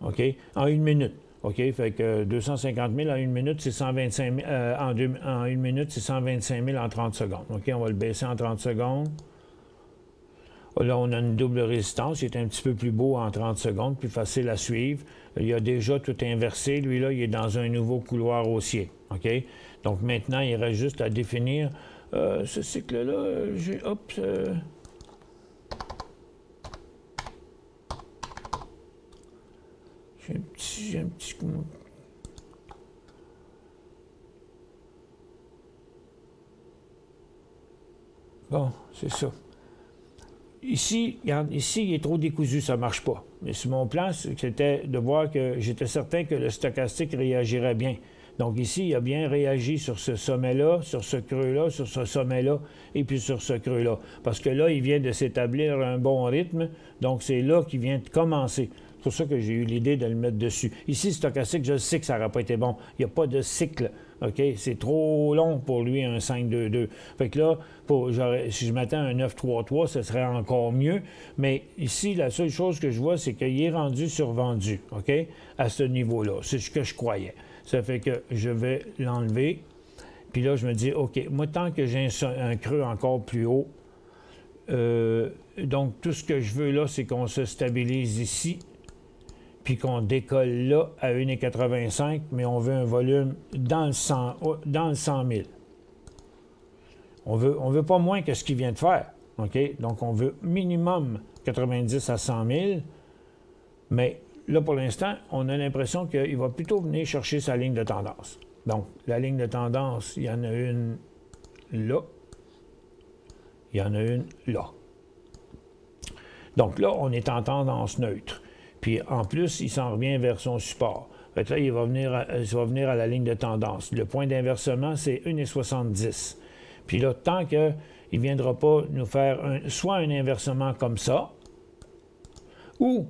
B: OK? En une minute. OK? Fait que 250 000 en une minute, c'est 125 000. En une minute, c'est 125 000 en 30 secondes. OK? On va le baisser en 30 secondes. Là, on a une double résistance. Il est un petit peu plus beau en 30 secondes, plus facile à suivre. Il a déjà tout inversé. Lui, là, il est dans un nouveau couloir haussier. OK? Donc, maintenant, il reste juste à définir ce cycle-là. J'ai un petit... Bon, c'est ça. Ici, regarde, ici, il est trop décousu, ça ne marche pas. Mais sur mon plan, c'était de voir que j'étais certain que le stochastique réagirait bien. Donc ici, il a bien réagi sur ce sommet-là, sur ce creux-là, sur ce sommet-là, et puis sur ce creux-là. Parce que là, il vient de s'établir un bon rythme, donc c'est là qu'il vient de commencer. C'est pour ça que j'ai eu l'idée de le mettre dessus. Ici, stochastique, je sais que ça n'aurait pas été bon. Il n'y a pas de cycle. OK? C'est trop long pour lui, un 5-2-2. Fait que là, si je m'attends à un 9-3-3, ce serait encore mieux. Mais ici, la seule chose que je vois, c'est qu'il est rendu survendu, OK? À ce niveau-là. C'est ce que je croyais. Ça fait que je vais l'enlever. Puis là, je me dis, OK, moi, tant que j'ai un creux encore plus haut, donc tout ce que je veux là, c'est qu'on se stabilise ici, puis qu'on décolle là à 1,85, mais on veut un volume dans le 100 000. On veut pas moins que ce qu'il vient de faire. OK? Donc, on veut minimum 90 à 100 000, mais là, pour l'instant, on a l'impression qu'il va plutôt venir chercher sa ligne de tendance. Donc, la ligne de tendance, il y en a une là. Il y en a une là. Donc là, on est en tendance neutre. Puis en plus, il s'en revient vers son support. Fait que là, il va venir à la ligne de tendance. Le point d'inversement, c'est 1,70. Puis là, tant qu'il ne viendra pas nous faire soit un inversement comme ça, ou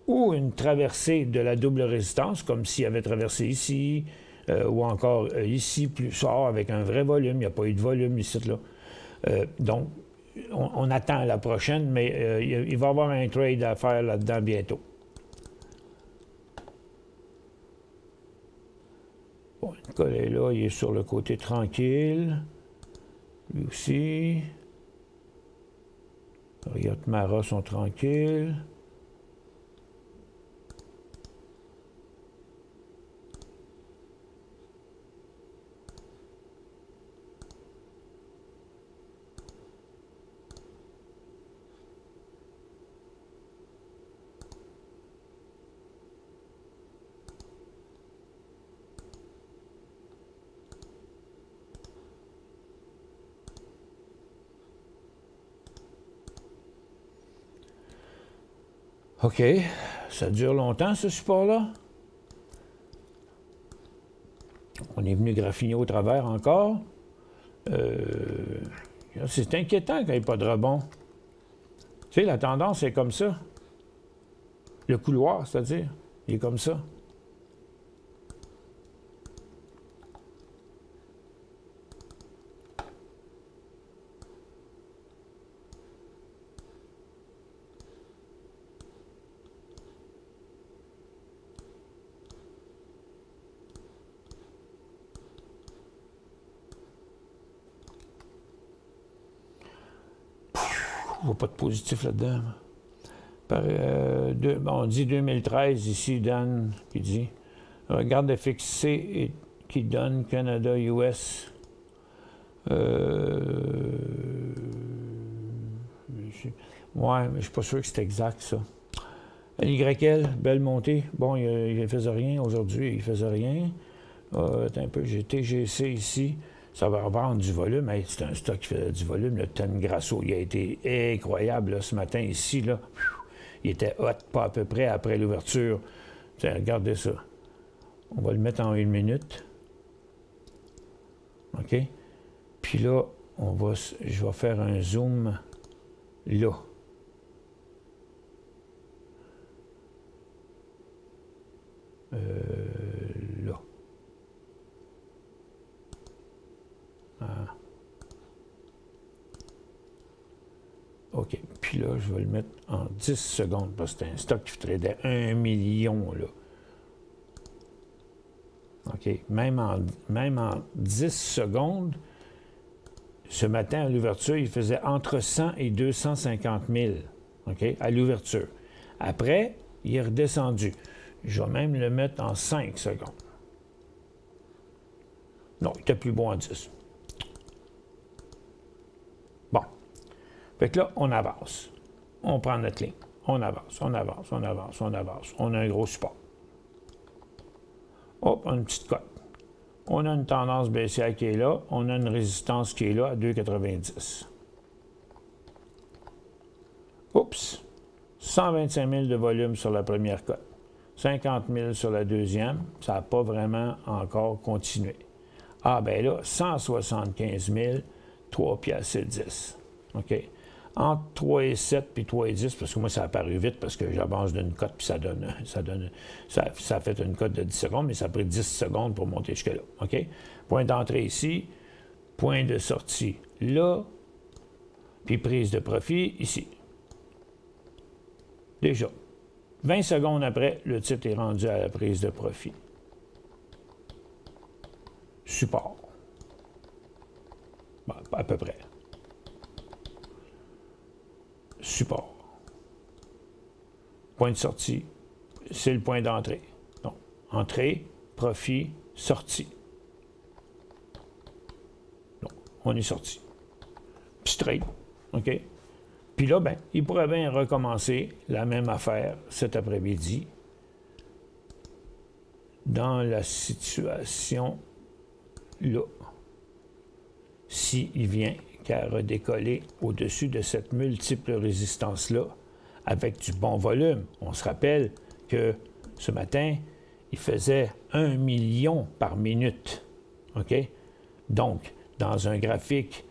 B: une traversée de la double résistance, comme s'il avait traversé ici, ou encore ici, plus fort, avec un vrai volume. Il n'y a pas eu de volume ici, là. Donc, on attend la prochaine, mais il va y avoir un trade à faire là-dedans bientôt. Bon, Nicolas est là, il est sur le côté tranquille. Lui aussi. Riot Mara sont tranquilles. OK. Ça dure longtemps, ce support-là. On est venu graffiner au travers encore. C'est inquiétant qu'il n'y ait pas de rebond. Tu sais, la tendance est comme ça. Le couloir, c'est-à-dire, il est comme ça. Je vois pas de positif là-dedans. On dit 2013 ici, Dan qui dit. Regarde le fixé qui donne Canada-US. Ouais, mais je suis pas sûr que c'est exact, ça. YL, belle montée. Bon, il ne faisait rien aujourd'hui, il ne faisait rien. Attends un peu, j'ai TGC ici. Ça va reprendre du volume. Hey, c'est un stock qui fait du volume. Le Ten Grasso, il a été incroyable là, ce matin ici. Là. Il était hot, pas à peu près après l'ouverture. Regardez ça. On va le mettre en 1 minute. OK? Puis là, je vais faire un zoom là. Là. OK. Puis là, je vais le mettre en 10 secondes parce que c'est un stock qui tradait 1 million, là. OK. Même en 10 secondes, ce matin, à l'ouverture, il faisait entre 100 et 250 000. OK? À l'ouverture. Après, il est redescendu. Je vais même le mettre en 5 secondes. Non, il était plus bon en 10. Bon. Fait que là, on avance. On prend notre ligne. On avance, on avance, on avance, on avance. On a un gros support. Hop, on a une petite cote. On a une tendance baissière qui est là. On a une résistance qui est là à 2,90. Oups. 125 000 de volume sur la première cote. 50 000 sur la deuxième. Ça n'a pas vraiment encore continué. Ah, ben là, 175 000, 3 piastres et 10. OK? Entre 3 et 7 puis 3 et 10, parce que moi, ça a apparu vite parce que j'avance d'une cote puis ça a fait une cote de 10 secondes, mais ça a pris 10 secondes pour monter jusque-là. OK? Point d'entrée ici, point de sortie là, puis prise de profit ici. Déjà. 20 secondes après, le titre est rendu à la prise de profit. Support. Bon, à peu près. Support. Point de sortie, c'est le point d'entrée. Donc, entrée, profit, sortie. Donc, on est sorti. Puis straight, OK? Puis là, ben, il pourrait bien recommencer la même affaire cet après-midi dans la situation là. S'il vient qu'à redécoller au-dessus de cette multiple résistance-là avec du bon volume. On se rappelle que ce matin, il faisait 1 million par minute. OK? Donc, dans un graphique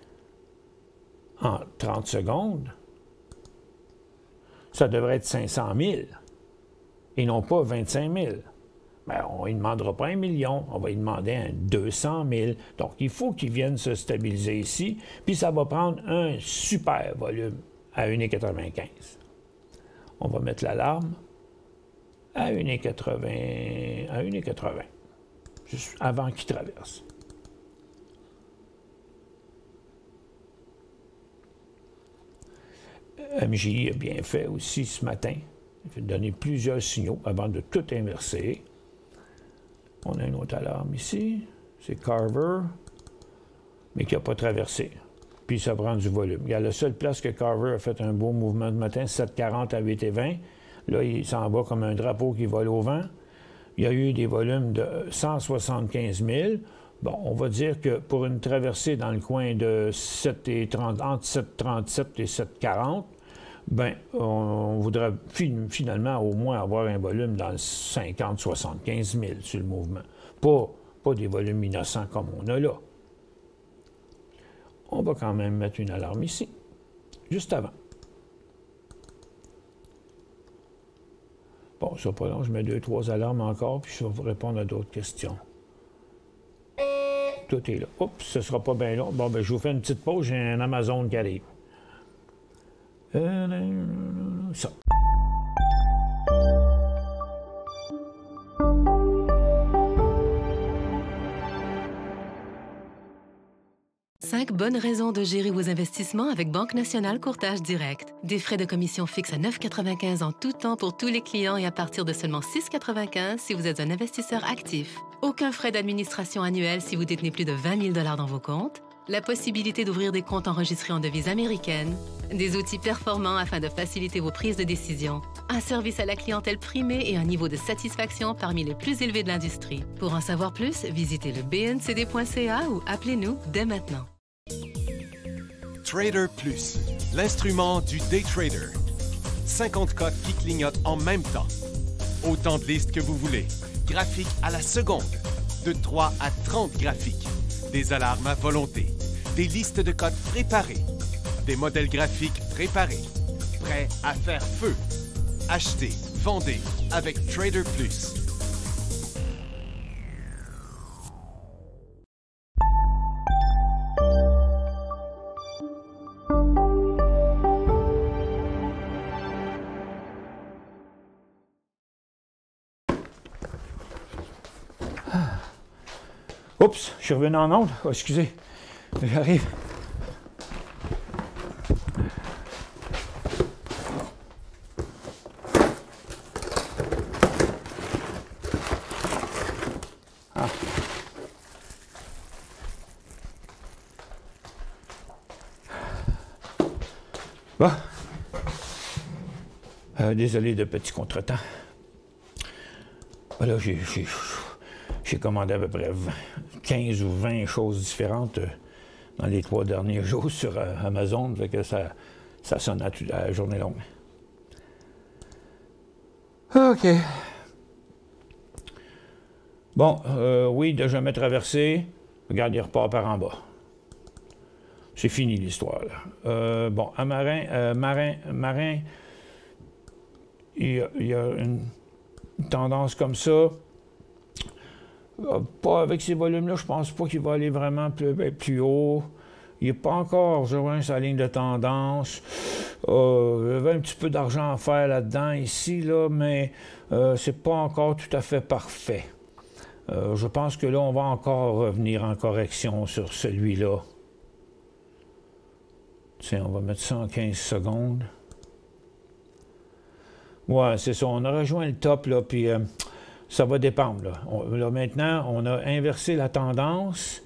B: en 30 secondes, ça devrait être 500 000 et non pas 25 000. Bien, on ne lui demandera pas 1 million, on va lui demander un 200 000. Donc, il faut qu'il vienne se stabiliser ici, puis ça va prendre un super volume à 1,95. On va mettre l'alarme à 1,80, juste avant qu'il traverse. MJI a bien fait aussi ce matin. Il a donné plusieurs signaux avant de tout inverser. On a une autre alarme ici. C'est Carver, mais qui n'a pas traversé. Puis ça prend du volume. Il y a la seule place que Carver a fait un beau mouvement de matin, 7,40 à 8,20. Là, il s'en va comme un drapeau qui vole au vent. Il y a eu des volumes de 175 000. Bon, on va dire que pour une traversée dans le coin de 7,30, entre 7,37 et 7,40, ben, on voudrait finalement au moins avoir un volume dans le 50-75 000 sur le mouvement. Pas des volumes innocents comme on a là. On va quand même mettre une alarme ici, juste avant. Bon, ça pas long, je mets 2-3 alarmes encore, puis je vais vous répondre à d'autres questions. Tout est là. Oups, ce sera pas bien long. Bon, ben, je vous fais une petite pause, j'ai un Amazon qui arrive. Ça.
D: Cinq bonnes raisons de gérer vos investissements avec Banque Nationale Courtage Direct. Des frais de commission fixes à 9,95 en tout temps pour tous les clients et à partir de seulement 6,95 si vous êtes un investisseur actif. Aucun frais d'administration annuel si vous détenez plus de 20 000 $ dans vos comptes. La possibilité d'ouvrir des comptes enregistrés en devise américaine. Des outils performants afin de faciliter vos prises de décision. Un service à la clientèle primé et un niveau de satisfaction parmi les plus élevés de l'industrie. Pour en savoir plus, visitez le bncd.ca ou appelez-nous dès maintenant.
E: Trader Plus, l'instrument du day trader. 50 cotes qui clignotent en même temps. Autant de listes que vous voulez. Graphiques à la seconde. De 3 à 30 graphiques. Des alarmes à volonté. Des listes de cotes préparées. Des modèles graphiques préparés. Prêts à faire feu. Achetez, vendez avec Trader Plus.
B: Oups, je suis revenu en onde. Oh, excusez, j'arrive. Ah. Bon. Désolé de petits contretemps. Voilà, j'ai commandé à peu près 15 ou 20 choses différentes dans les 3 derniers jours sur Amazon, fait que ça sonne à la journée longue. OK. Bon, oui, de jamais traversé. Regarde, il repart par en bas. C'est fini l'histoire, là. Bon, à Marin, il y a une tendance comme ça. Pas avec ces volumes-là, je pense pas qu'il va aller vraiment plus haut. Il n'est pas encore rejoint sa ligne de tendance. Il y avait un petit peu d'argent à faire là-dedans, ici, là, mais c'est pas encore tout à fait parfait. Je pense que là, on va encore revenir en correction sur celui-là. Tiens, on va mettre ça en 15 secondes. Ouais, c'est ça. On a rejoint le top, là, puis ça va dépendre, là. Là, maintenant, on a inversé la tendance.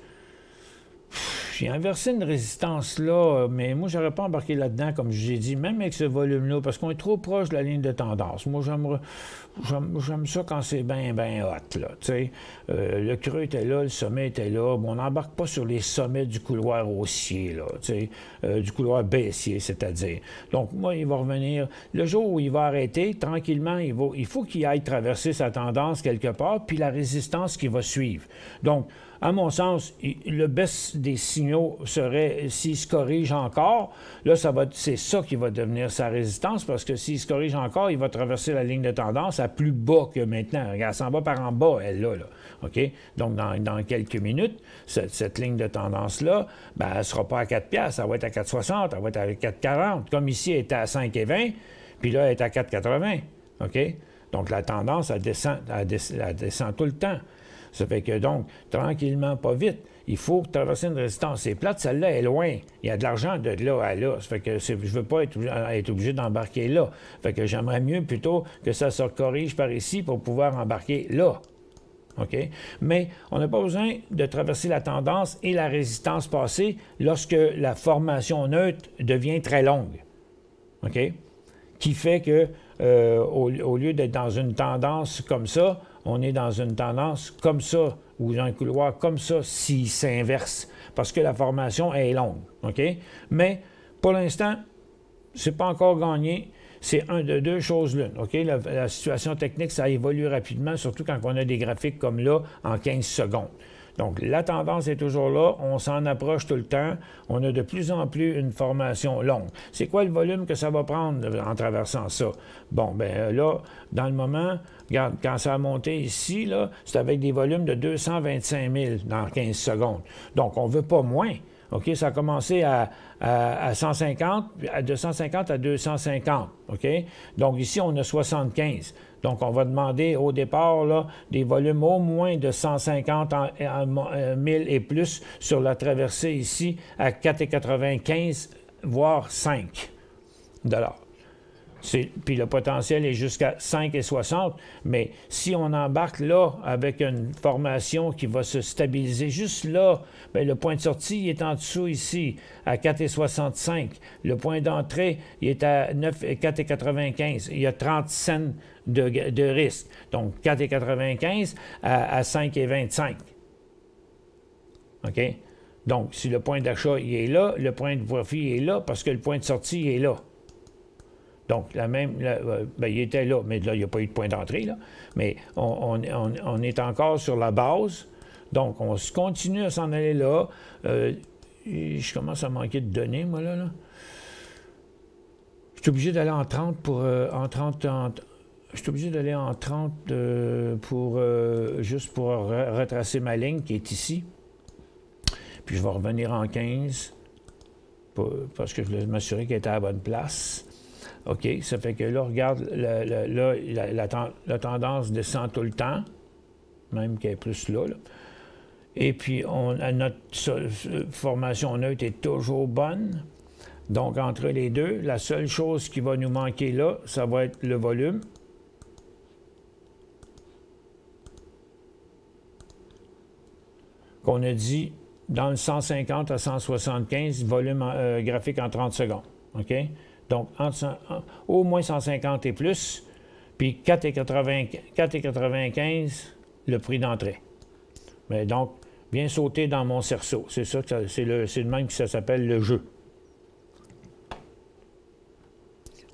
B: J'ai inversé une résistance là, mais moi, j'aurais pas embarqué là-dedans, comme j'ai dit, même avec ce volume-là, parce qu'on est trop proche de la ligne de tendance. Moi, j'aime ça quand c'est bien hot, là, tu sais. Le creux était là, le sommet était là. Bon, on n'embarque pas sur les sommets du couloir haussier, là, tu sais, du couloir baissier, c'est-à-dire. Donc, moi, il va revenir. Le jour où il va arrêter, tranquillement, il faut qu'il aille traverser sa tendance quelque part, puis la résistance qui va suivre. Donc, à mon sens, le baisse des signaux serait, s'il se corrige encore, là, c'est ça qui va devenir sa résistance, parce que s'il se corrige encore, il va traverser la ligne de tendance à plus bas que maintenant. Regarde, elle s'en va par en bas, elle, là. OK? Donc, dans quelques minutes, cette ligne de tendance-là, ben, elle ne sera pas à 4 $, elle va être à 4,60, elle va être à 4,40. Comme ici, elle était à 5,20, puis là, elle est à 4,80. OK? Donc, la tendance, elle descend tout le temps. Ça fait que donc, tranquillement, pas vite, il faut traverser une résistance. C'est plate, celle-là est loin. Il y a de l'argent de là à là. Ça fait que je ne veux pas être obligé d'embarquer là. Ça fait que j'aimerais mieux plutôt que ça se corrige par ici pour pouvoir embarquer là. OK? Mais on n'a pas besoin de traverser la tendance et la résistance passée lorsque la formation neutre devient très longue. OK? Qui fait que, au lieu d'être dans une tendance comme ça, on est dans une tendance comme ça, ou dans un couloir comme ça, s'il s'inverse, parce que la formation est longue, OK? Mais, pour l'instant, c'est pas encore gagné. C'est un de deux choses l'une. OK? La situation technique, ça évolue rapidement, surtout quand on a des graphiques comme là, en 15 secondes. Donc, la tendance est toujours là. On s'en approche tout le temps. On a de plus en plus une formation longue. C'est quoi le volume que ça va prendre en traversant ça? Bon, bien là, dans le moment, regarde, quand ça a monté ici, là, c'est avec des volumes de 225 000 dans 15 secondes. Donc, on ne veut pas moins. OK? Ça a commencé à 150, de 150 à 250. OK? Donc, ici, on a 75. Donc, on va demander au départ là, des volumes au moins de 150 000 et plus sur la traversée ici à 4,95 voire 5 $. Puis le potentiel est jusqu'à 5,60, mais si on embarque là avec une formation qui va se stabiliser juste là, bien, le point de sortie il est en dessous ici, à 4,65. Le point d'entrée il est à 4,95. Il y a 30 cents de risque. Donc 4,95 à 5,25. OK? Donc, si le point d'achat il est là, le point de profit est là parce que le point de sortie il est là. Donc, ben, il était là, mais là, il n'y a pas eu de point d'entrée, là. Mais on est encore sur la base. Donc, on continue à s'en aller là. Je commence à manquer de données, moi, là. Je suis obligé d'aller en 30 pour... je suis obligé d'aller en 30 juste pour retracer ma ligne qui est ici. Puis, je vais revenir en 15 parce que je voulais m'assurer qu'elle était à la bonne place. OK, ça fait que là, regarde, la tendance descend tout le temps, même qu'elle est plus là. Et puis, notre formation neutre est toujours bonne. Donc, entre les deux, la seule chose qui va nous manquer là, ça va être le volume. Qu'on a dit dans le 150 à 175, volume graphique en 30 secondes. OK? Donc, au moins 150 et plus, puis 4,95 le prix d'entrée. Mais donc, bien sauter dans mon cerceau. C'est ça, c'est le même que ça s'appelle le jeu.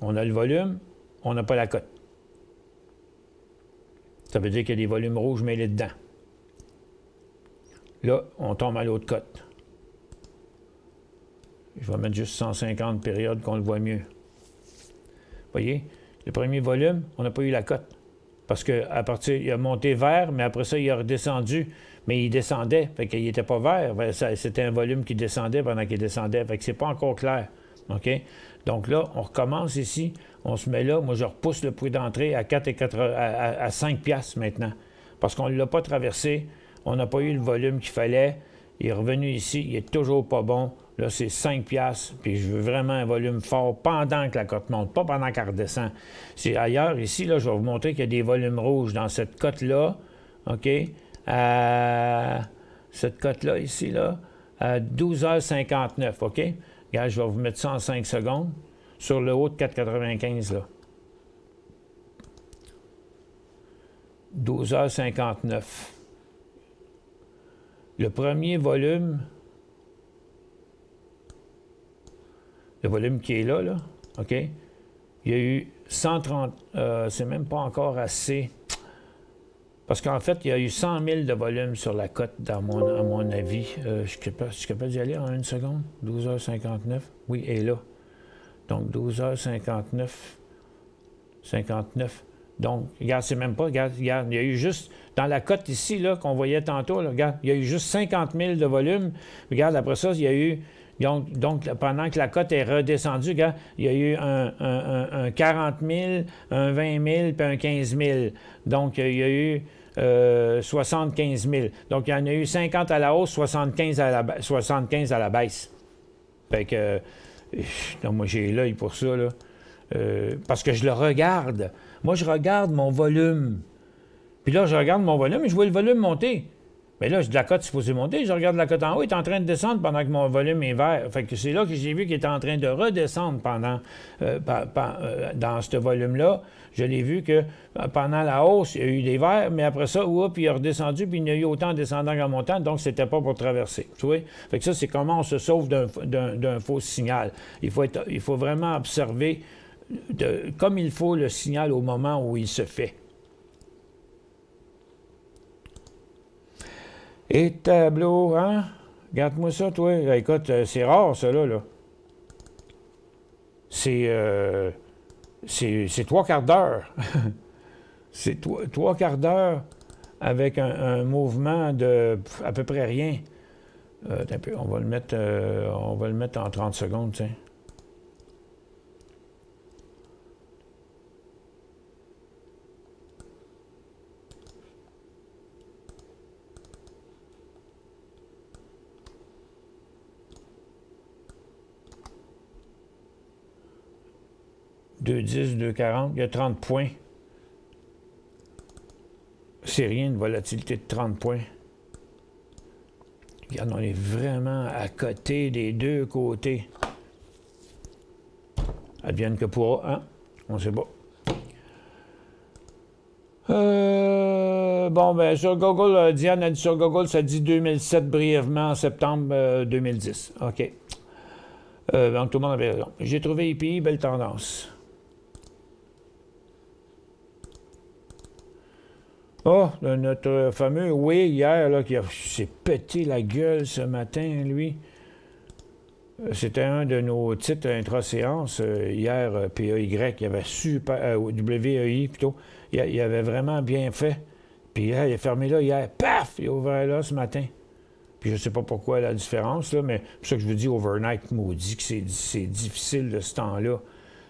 B: On a le volume, on n'a pas la cote. Ça veut dire qu'il y a des volumes rouges mêlés dedans. Là, on tombe à l'autre cote. Je vais mettre juste 150 périodes qu'on le voit mieux. Vous voyez, le premier volume, on n'a pas eu la cote. Parce qu'à partir, il a monté vert, mais après ça, il a redescendu. Mais il descendait, fait qu'il n'était pas vert. C'était un volume qui descendait pendant qu'il descendait. Fait que c'est pas encore clair. OK? Donc là, on recommence ici. On se met là. Moi, je repousse le prix d'entrée à 5 piastres maintenant. Parce qu'on ne l'a pas traversé. On n'a pas eu le volume qu'il fallait. Il est revenu ici. Il est toujours pas bon. Là, c'est 5 piastres, puis je veux vraiment un volume fort pendant que la cote monte, pas pendant qu'elle redescend. C'est ailleurs, ici, là, je vais vous montrer qu'il y a des volumes rouges dans cette cote-là, OK? Cette cote-là, ici, là, à 12h59, OK? Regarde, je vais vous mettre ça en 5 secondes, sur le haut de 4,95, là. 12h59. Le premier volume... Le volume qui est là, OK? Il y a eu 130... c'est même pas encore assez. Parce qu'en fait, il y a eu 100 000 de volume sur la cote, à mon avis. Je suis capable d'y aller en une seconde? 12h59. Oui, elle est là. Donc, 12h59. 59. Donc, regarde, c'est même pas... Regarde, il y a eu juste... Dans la cote ici, là, qu'on voyait tantôt, là, regarde, il y a eu juste 50 000 de volume. Regarde, après ça, il y a eu... Donc, pendant que la cote est redescendue, regarde, il y a eu un 40 000, un 20 000 puis un 15 000. Donc, il y a eu 75 000. Donc, il y en a eu 50 à la hausse, 75 à la baisse. Fait que, donc, moi, j'ai l'œil pour ça, là. Parce que je le regarde. Moi, je regarde mon volume. Puis là, je regarde mon volume et je vois le volume monter. Mais là, la cote est supposée monter. Je regarde la cote en haut, il est en train de descendre pendant que mon volume est vert. Fait que c'est là que j'ai vu qu'il était en train de redescendre pendant dans ce volume-là. Je l'ai vu que pendant la hausse, il y a eu des verts, mais après ça, il a redescendu, puis il y a eu autant en descendant qu'en montant, donc c'était pas pour traverser. Tu vois? Fait que ça, c'est comment on se sauve d'un faux signal. Il faut vraiment observer comme il faut le signal au moment où il se fait. Et tableau, hein? Regarde-moi ça, toi. Là, écoute, c'est rare, ça, là. C'est 3/4 d'heure. C'est 3/4 d'heure avec un mouvement de à peu près rien. Un peu, on va le mettre en 30 secondes, tiens. « 2,10, 2,40, il y a 30 points. C'est rien, une volatilité de 30 points. Regarde, on est vraiment à côté des deux côtés. Advienne que pourra, hein? On sait pas. Bon, ben, sur Google, Diane a dit sur Google, ça dit 2007 brièvement en septembre 2010. OK. Donc, tout le monde avait raison. J'ai trouvé IPI, belle tendance. Oh, notre fameux oui hier, là, qui s'est pété la gueule ce matin, lui. C'était un de nos titres intra-séance hier, PAY, il avait super, WEI plutôt, il avait vraiment bien fait. Puis il a fermé là hier, paf, il a ouvert là ce matin. Puis je sais pas pourquoi la différence, là, mais c'est pour ça que je vous dis overnight maudit, que c'est difficile de ce temps-là.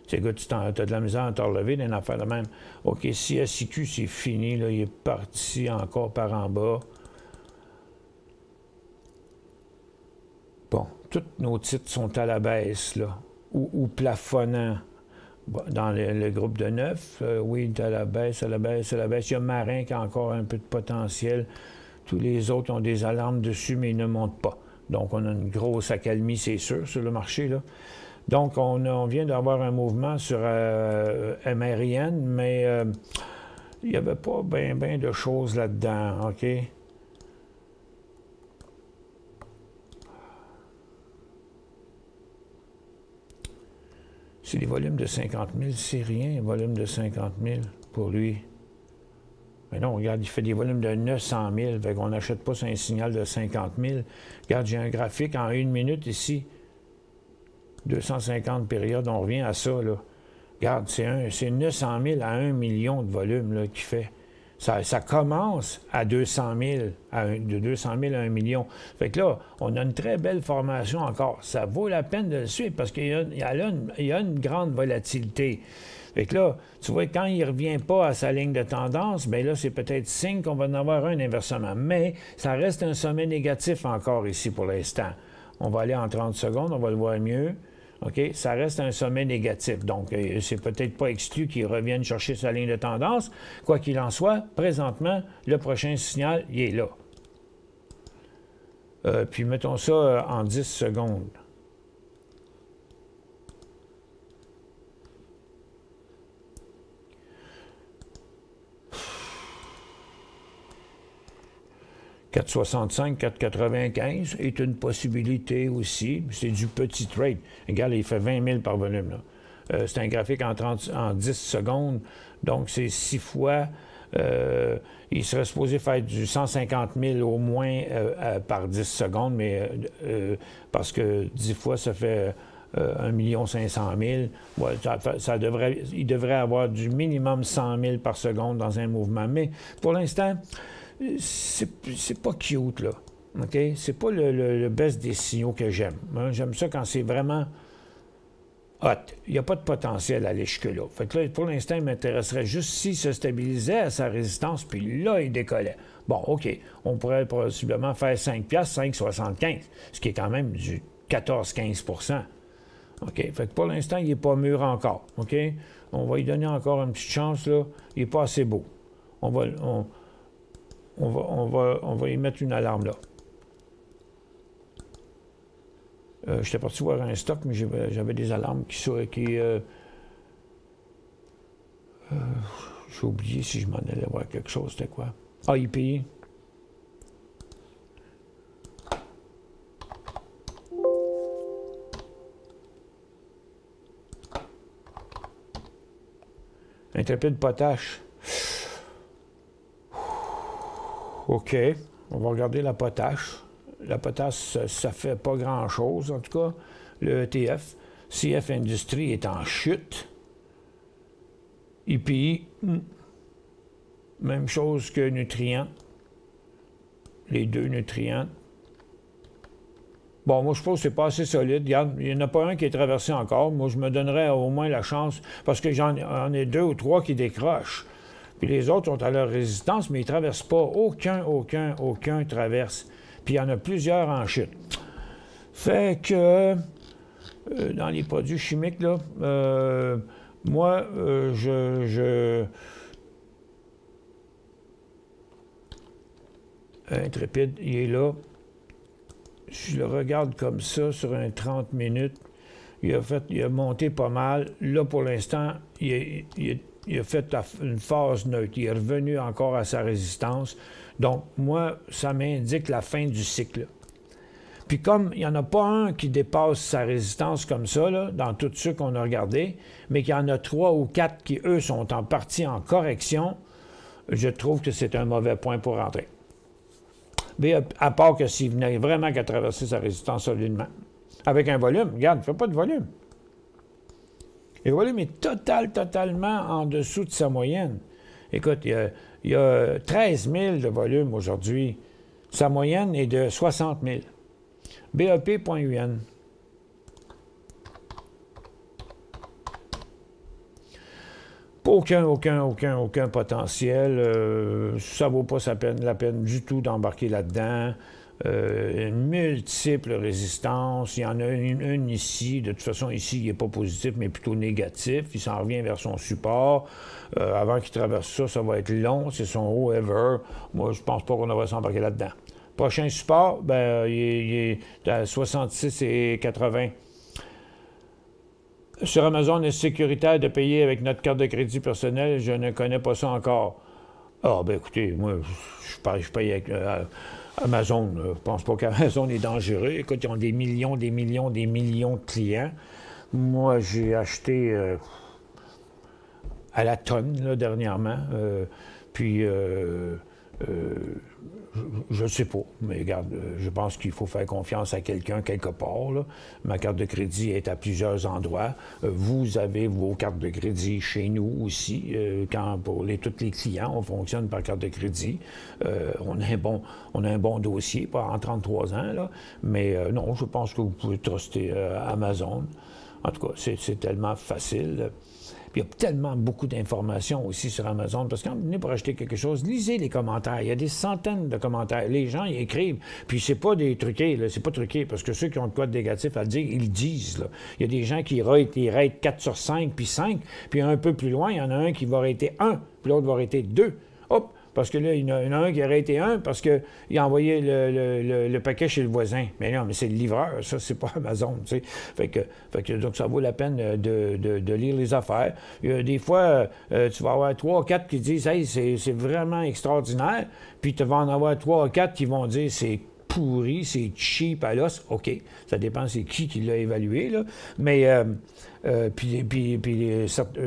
B: Tu sais, gars, tu as de la misère à te relever d'une affaire de même. OK, si SIQ, c'est fini, là, il est parti encore par en bas. Bon, tous nos titres sont à la baisse, là, ou plafonnant. Bon, dans le groupe de 9, oui, à la baisse, à la baisse, à la baisse. Il y a Marin qui a encore un peu de potentiel. Tous les autres ont des alarmes dessus, mais ils ne montent pas. Donc, on a une grosse accalmie, c'est sûr, sur le marché, là. Donc, on vient d'avoir un mouvement sur MRIN, mais il n'y avait pas bien de choses là-dedans, OK? C'est des volumes de 50 000, c'est rien, un volume de 50 000 pour lui. Mais non, regarde, il fait des volumes de 900 000, fait qu'on n'achète pas sur un signal de 50 000. Regarde, j'ai un graphique en 1 minute ici. 250 périodes, on revient à ça, là. Regarde, c'est 900 000 à 1 million de volume, là, qu'il fait. Ça commence à 200 000, de 200 000 à 1 million. Fait que là, on a une très belle formation encore. Ça vaut la peine de le suivre parce qu'il y a une grande volatilité. Fait que là, tu vois, quand il ne revient pas à sa ligne de tendance, bien là, c'est peut-être signe qu'on va en avoir un inversement. Mais ça reste un sommet négatif encore ici pour l'instant. On va aller en 30 secondes, on va le voir mieux. OK? Ça reste un sommet négatif. Donc, c'est peut-être pas exclu qu'il revienne chercher sa ligne de tendance. Quoi qu'il en soit, présentement, le prochain signal, il est là. Puis, mettons ça en 10 secondes. « 4,65, 4,95 est une possibilité aussi. C'est du petit trade. Regarde, il fait 20 000 par volume. C'est un graphique en 10 secondes. Donc, c'est 6 fois. Il serait supposé faire du 150 000 au moins par 10 secondes, mais parce que 10 fois, ça fait 1 500 000. Ouais, il devrait avoir du minimum 100 000 par seconde dans un mouvement. Mais pour l'instant, c'est pas cute, là. OK? C'est pas le best des signaux que j'aime. Hein? J'aime ça quand c'est vraiment hot. Il n'y a pas de potentiel à aller jusque-là. Fait que là, pour l'instant, il m'intéresserait juste s'il se stabilisait à sa résistance, puis là, il décollait. Bon, OK. On pourrait possiblement faire 5 piastres, 5,75, ce qui est quand même du 14-15 %. OK? Fait que pour l'instant, il n'est pas mûr encore. OK? On va lui donner encore une petite chance, là. Il n'est pas assez beau. on va y mettre une alarme là. J'étais parti voir un stock, mais j'avais des alarmes qui j'ai oublié si je m'en allais voir quelque chose, c'était quoi? Ah, IPI. Intrépide potache. OK. On va regarder la potache. La potache, ça fait pas grand-chose, en tout cas. Le ETF. CF Industrie est en chute. IPI, même chose que Nutrient. Les deux Nutrients. Bon, moi, je pense que c'est pas assez solide. Regarde, il n'y en a pas un qui est traversé encore. Moi, je me donnerais au moins la chance, parce que j'en ai 2 ou 3 qui décrochent. Puis les autres sont à leur résistance, mais ils ne traversent pas. Aucun traverse. Puis il y en a plusieurs en chute. Fait que, dans les produits chimiques, là, moi, Intrépide, il est là. Je le regarde comme ça sur un 30 minutes. Il a monté pas mal. Là, pour l'instant, il a fait une phase neutre. Il est revenu encore à sa résistance. Donc, moi, ça m'indique la fin du cycle. Puis comme il n'y en a pas un qui dépasse sa résistance comme ça, là, dans tous ceux qu'on a regardés, mais qu'il y en a 3 ou 4 qui, eux, sont en partie en correction, je trouve que c'est un mauvais point pour rentrer. Mais à part que s'il venait vraiment qu'à traverser sa résistance solidement. Avec un volume, regarde, il ne fait pas de volume. Le volume est totalement en dessous de sa moyenne. Écoute, il y a 13 000 de volume aujourd'hui. Sa moyenne est de 60 000. BEP.UN. Aucun potentiel. Ça ne vaut pas la peine du tout d'embarquer là-dedans. Une multiple résistance. Il y en a une ici. De toute façon, ici, il n'est pas positif, mais plutôt négatif. Il s'en revient vers son support. Avant qu'il traverse ça, ça va être long. C'est son haut ever. Moi, je ne pense pas qu'on devrait s'embarquer là-dedans. Prochain support, ben, il est à 66,80. Sur Amazon, est-ce sécuritaire de payer avec notre carte de crédit personnelle? Je ne connais pas ça encore. Ah, ben écoutez, moi, je paye avec Amazon. Je ne pense pas qu'Amazon est dangereux. Écoute, ils ont des millions de clients. Moi, j'ai acheté à la tonne, là, dernièrement. Je ne sais pas, mais regarde, je pense qu'il faut faire confiance à quelqu'un quelque part, là. Ma carte de crédit est à plusieurs endroits. Vous avez vos cartes de crédit chez nous aussi. Pour tous les clients, on fonctionne par carte de crédit. On a un bon dossier, pas en 33 ans, là. Mais non, je pense que vous pouvez truster Amazon. En tout cas, c'est tellement facile. Puis il y a tellement beaucoup d'informations aussi sur Amazon, parce que quand vous venez pour acheter quelque chose, lisez les commentaires. Il y a des centaines de commentaires. Les gens, ils écrivent. Puis c'est pas des truqués, là. C'est pas truqué, parce que ceux qui ont de quoi de négatif à dire, ils le disent, là. Il y a des gens qui ratent 4 sur 5, puis 5, puis un peu plus loin, il y en a un qui va rater 1, puis l'autre va rater 2. Hop! Parce que là, il y en a un qui a arrêté 1 parce qu'il a envoyé le paquet chez le voisin. Mais non, mais c'est le livreur, ça, c'est pas Amazon, tu sais. Fait que donc, ça vaut la peine de lire les affaires. Des fois, tu vas avoir 3 ou 4 qui disent « Hey, c'est vraiment extraordinaire », puis tu vas en avoir 3 ou 4 qui vont dire « C'est pourri, c'est cheap à l'os ». OK, ça dépend c'est qui l'a évalué, là. Mais...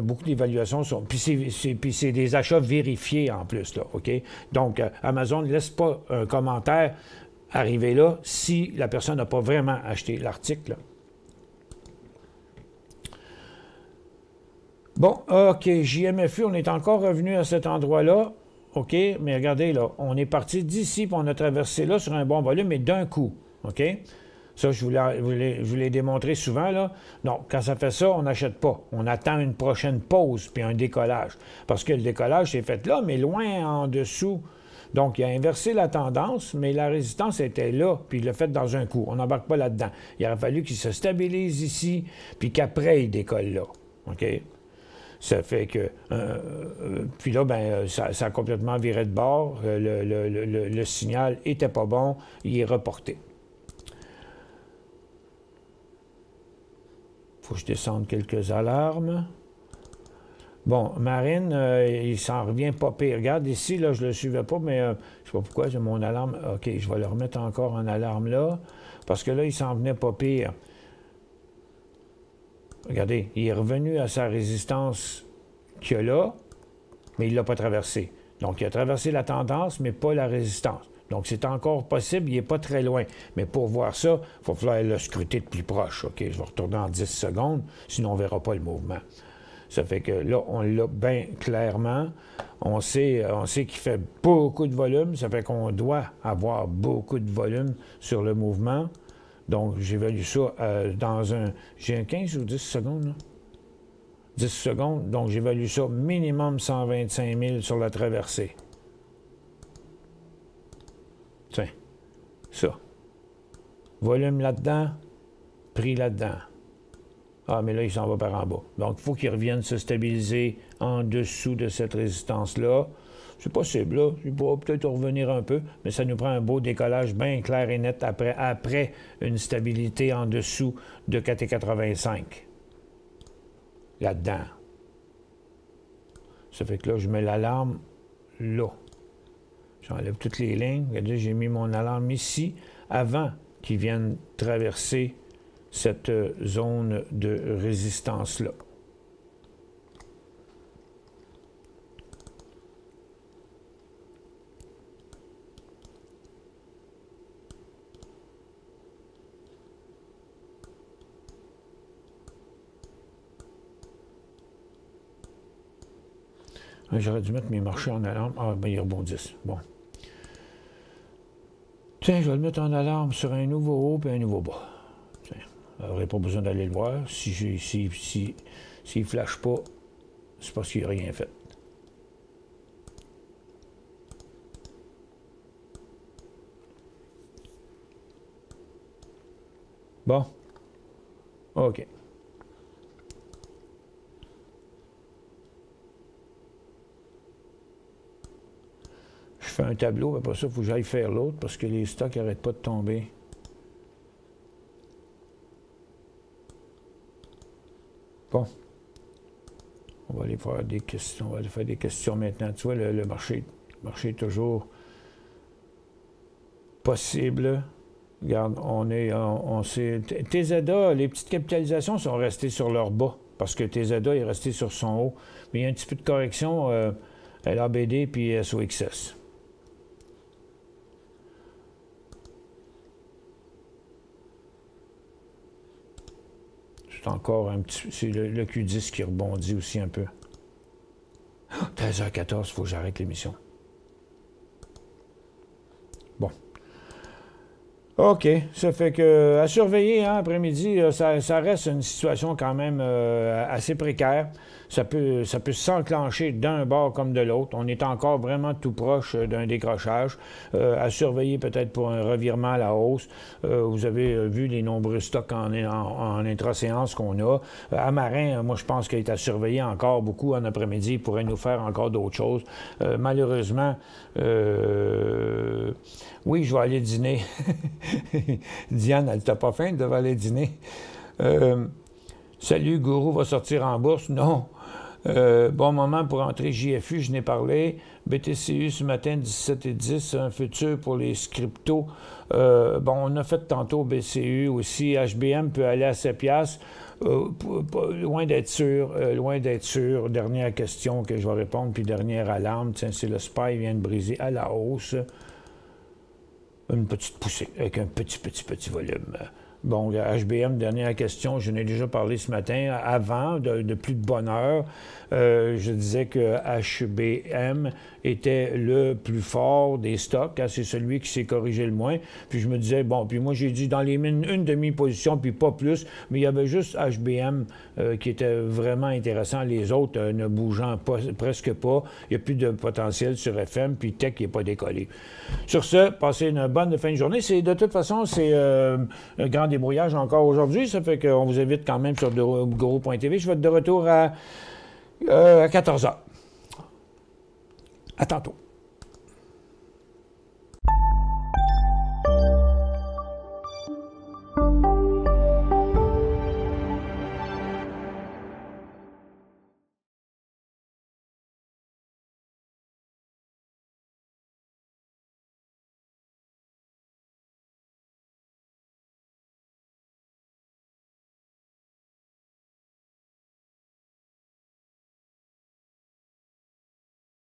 B: beaucoup d'évaluations sont... Puis c'est des achats vérifiés en plus, là, OK? Donc, Amazon ne laisse pas un commentaire arriver là si la personne n'a pas vraiment acheté l'article. Bon, OK, JMFU, on est encore revenu à cet endroit-là. OK, mais regardez, là, on est parti d'ici, puis on a traversé là sur un bon volume, mais d'un coup, OK? Ça, je vous l'ai démontré souvent, là. Non, quand ça fait ça, on n'achète pas. On attend une prochaine pause puis un décollage. Parce que le décollage s'est fait là, mais loin en dessous. Donc, il a inversé la tendance, mais la résistance était là, puis il l'a fait dans un coup. On n'embarque pas là-dedans. Il aurait fallu qu'il se stabilise ici, puis qu'après, il décolle là. OK? Ça fait que... puis là, ben, ça a complètement viré de bord. Le signal n'était pas bon. Il est reporté. Il faut que je descende quelques alarmes. Bon, Marine, il s'en revient pas pire. Regarde ici, là, je ne le suivais pas, mais je ne sais pas pourquoi, j'ai mon alarme. OK, je vais le remettre encore en alarme là, parce que là, il s'en venait pas pire. Regardez, il est revenu à sa résistance qu'il y a là, mais il ne l'a pas traversé. Donc, il a traversé la tendance, mais pas la résistance. Donc, c'est encore possible, il n'est pas très loin. Mais pour voir ça, il va falloir le scruter de plus proche. OK, je vais retourner en 10 secondes, sinon on ne verra pas le mouvement. Ça fait que là, on l'a bien clairement. On sait qu'il fait beaucoup de volume. Ça fait qu'on doit avoir beaucoup de volume sur le mouvement. Donc, j'évalue ça dans un... J'ai un 15 ou 10 secondes, là? 10 secondes. Donc, j'évalue ça minimum 125 000 sur la traversée. Tiens, ça. Volume là-dedans, prix là-dedans. Ah, mais là, il s'en va par en bas. Donc, il faut qu'il revienne se stabiliser en dessous de cette résistance-là. C'est possible, là. Il pourra peut-être revenir un peu, mais ça nous prend un beau décollage bien clair et net après une stabilité en dessous de 4,85. Là-dedans. Ça fait que là, je mets l'alarme là. J'enlève toutes les lignes. Regardez, j'ai mis mon alarme ici avant qu'il vienne traverser cette zone de résistance-là. J'aurais dû mettre mes marchés en alarme. Ah, ben ils rebondissent. Bon. Tiens, je vais le mettre en alarme sur un nouveau haut et un nouveau bas. Tiens, je n'aurais pas besoin d'aller le voir. S'il ne flash pas, c'est parce qu'il n'a rien fait. Bon. OK. Je fais un tableau, après ça, il faut que j'aille faire l'autre parce que les stocks n'arrêtent pas de tomber. Bon. On va aller faire des questions. On va aller faire des questions maintenant. Tu vois, le marché est toujours possible. Regarde, on sait. TZA, les petites capitalisations sont restées sur leur bas parce que TZA est resté sur son haut. Mais il y a un petit peu de correction LABD puis SOXS. C'est encore un petit... C'est le Q10 qui rebondit aussi un peu. 13h14, il faut que j'arrête l'émission. Bon. OK. Ça fait que, à surveiller, hein, après-midi, ça reste une situation quand même assez précaire. Ça peut s'enclencher d'un bord comme de l'autre. On est encore vraiment tout proche d'un décrochage. À surveiller peut-être pour un revirement à la hausse. Vous avez vu les nombreux stocks en intra-séance qu'on a. Amarin, moi, je pense qu'il est à surveiller encore beaucoup en après-midi. Il pourrait nous faire encore d'autres choses. Malheureusement, oui, je vais aller dîner. Diane, elle t'a pas faim, elle devait aller dîner. Salut, Gourou va sortir en bourse. Non. Bon moment pour entrer JFU, je n'ai parlé. BTCU ce matin, 17,10, un futur pour les cryptos. Bon, on a fait tantôt BCU aussi. HBM peut aller à 7 piastres. Loin d'être sûr. Dernière question que je vais répondre, puis dernière alarme. Tiens, c'est le SPY vient de briser à la hausse. Une petite poussée avec un petit volume. Bon, HBM, dernière question, je n'ai déjà parlé ce matin, avant, de plus de bonne heure. Je disais que HBM était le plus fort des stocks, hein, c'est celui qui s'est corrigé le moins. Puis je me disais, bon, puis moi j'ai dit dans les mines, une demi-position, puis pas plus, mais il y avait juste HBM qui était vraiment intéressant, les autres ne bougeant presque pas. Il n'y a plus de potentiel sur FM, puis Tech n'est pas décollé. Sur ce, passez une bonne fin de journée. De toute façon, c'est un grand débrouillage encore aujourd'hui, ça fait qu'on vous invite quand même sur Gourou.tv. Je vais être de retour à à 14h. À tantôt.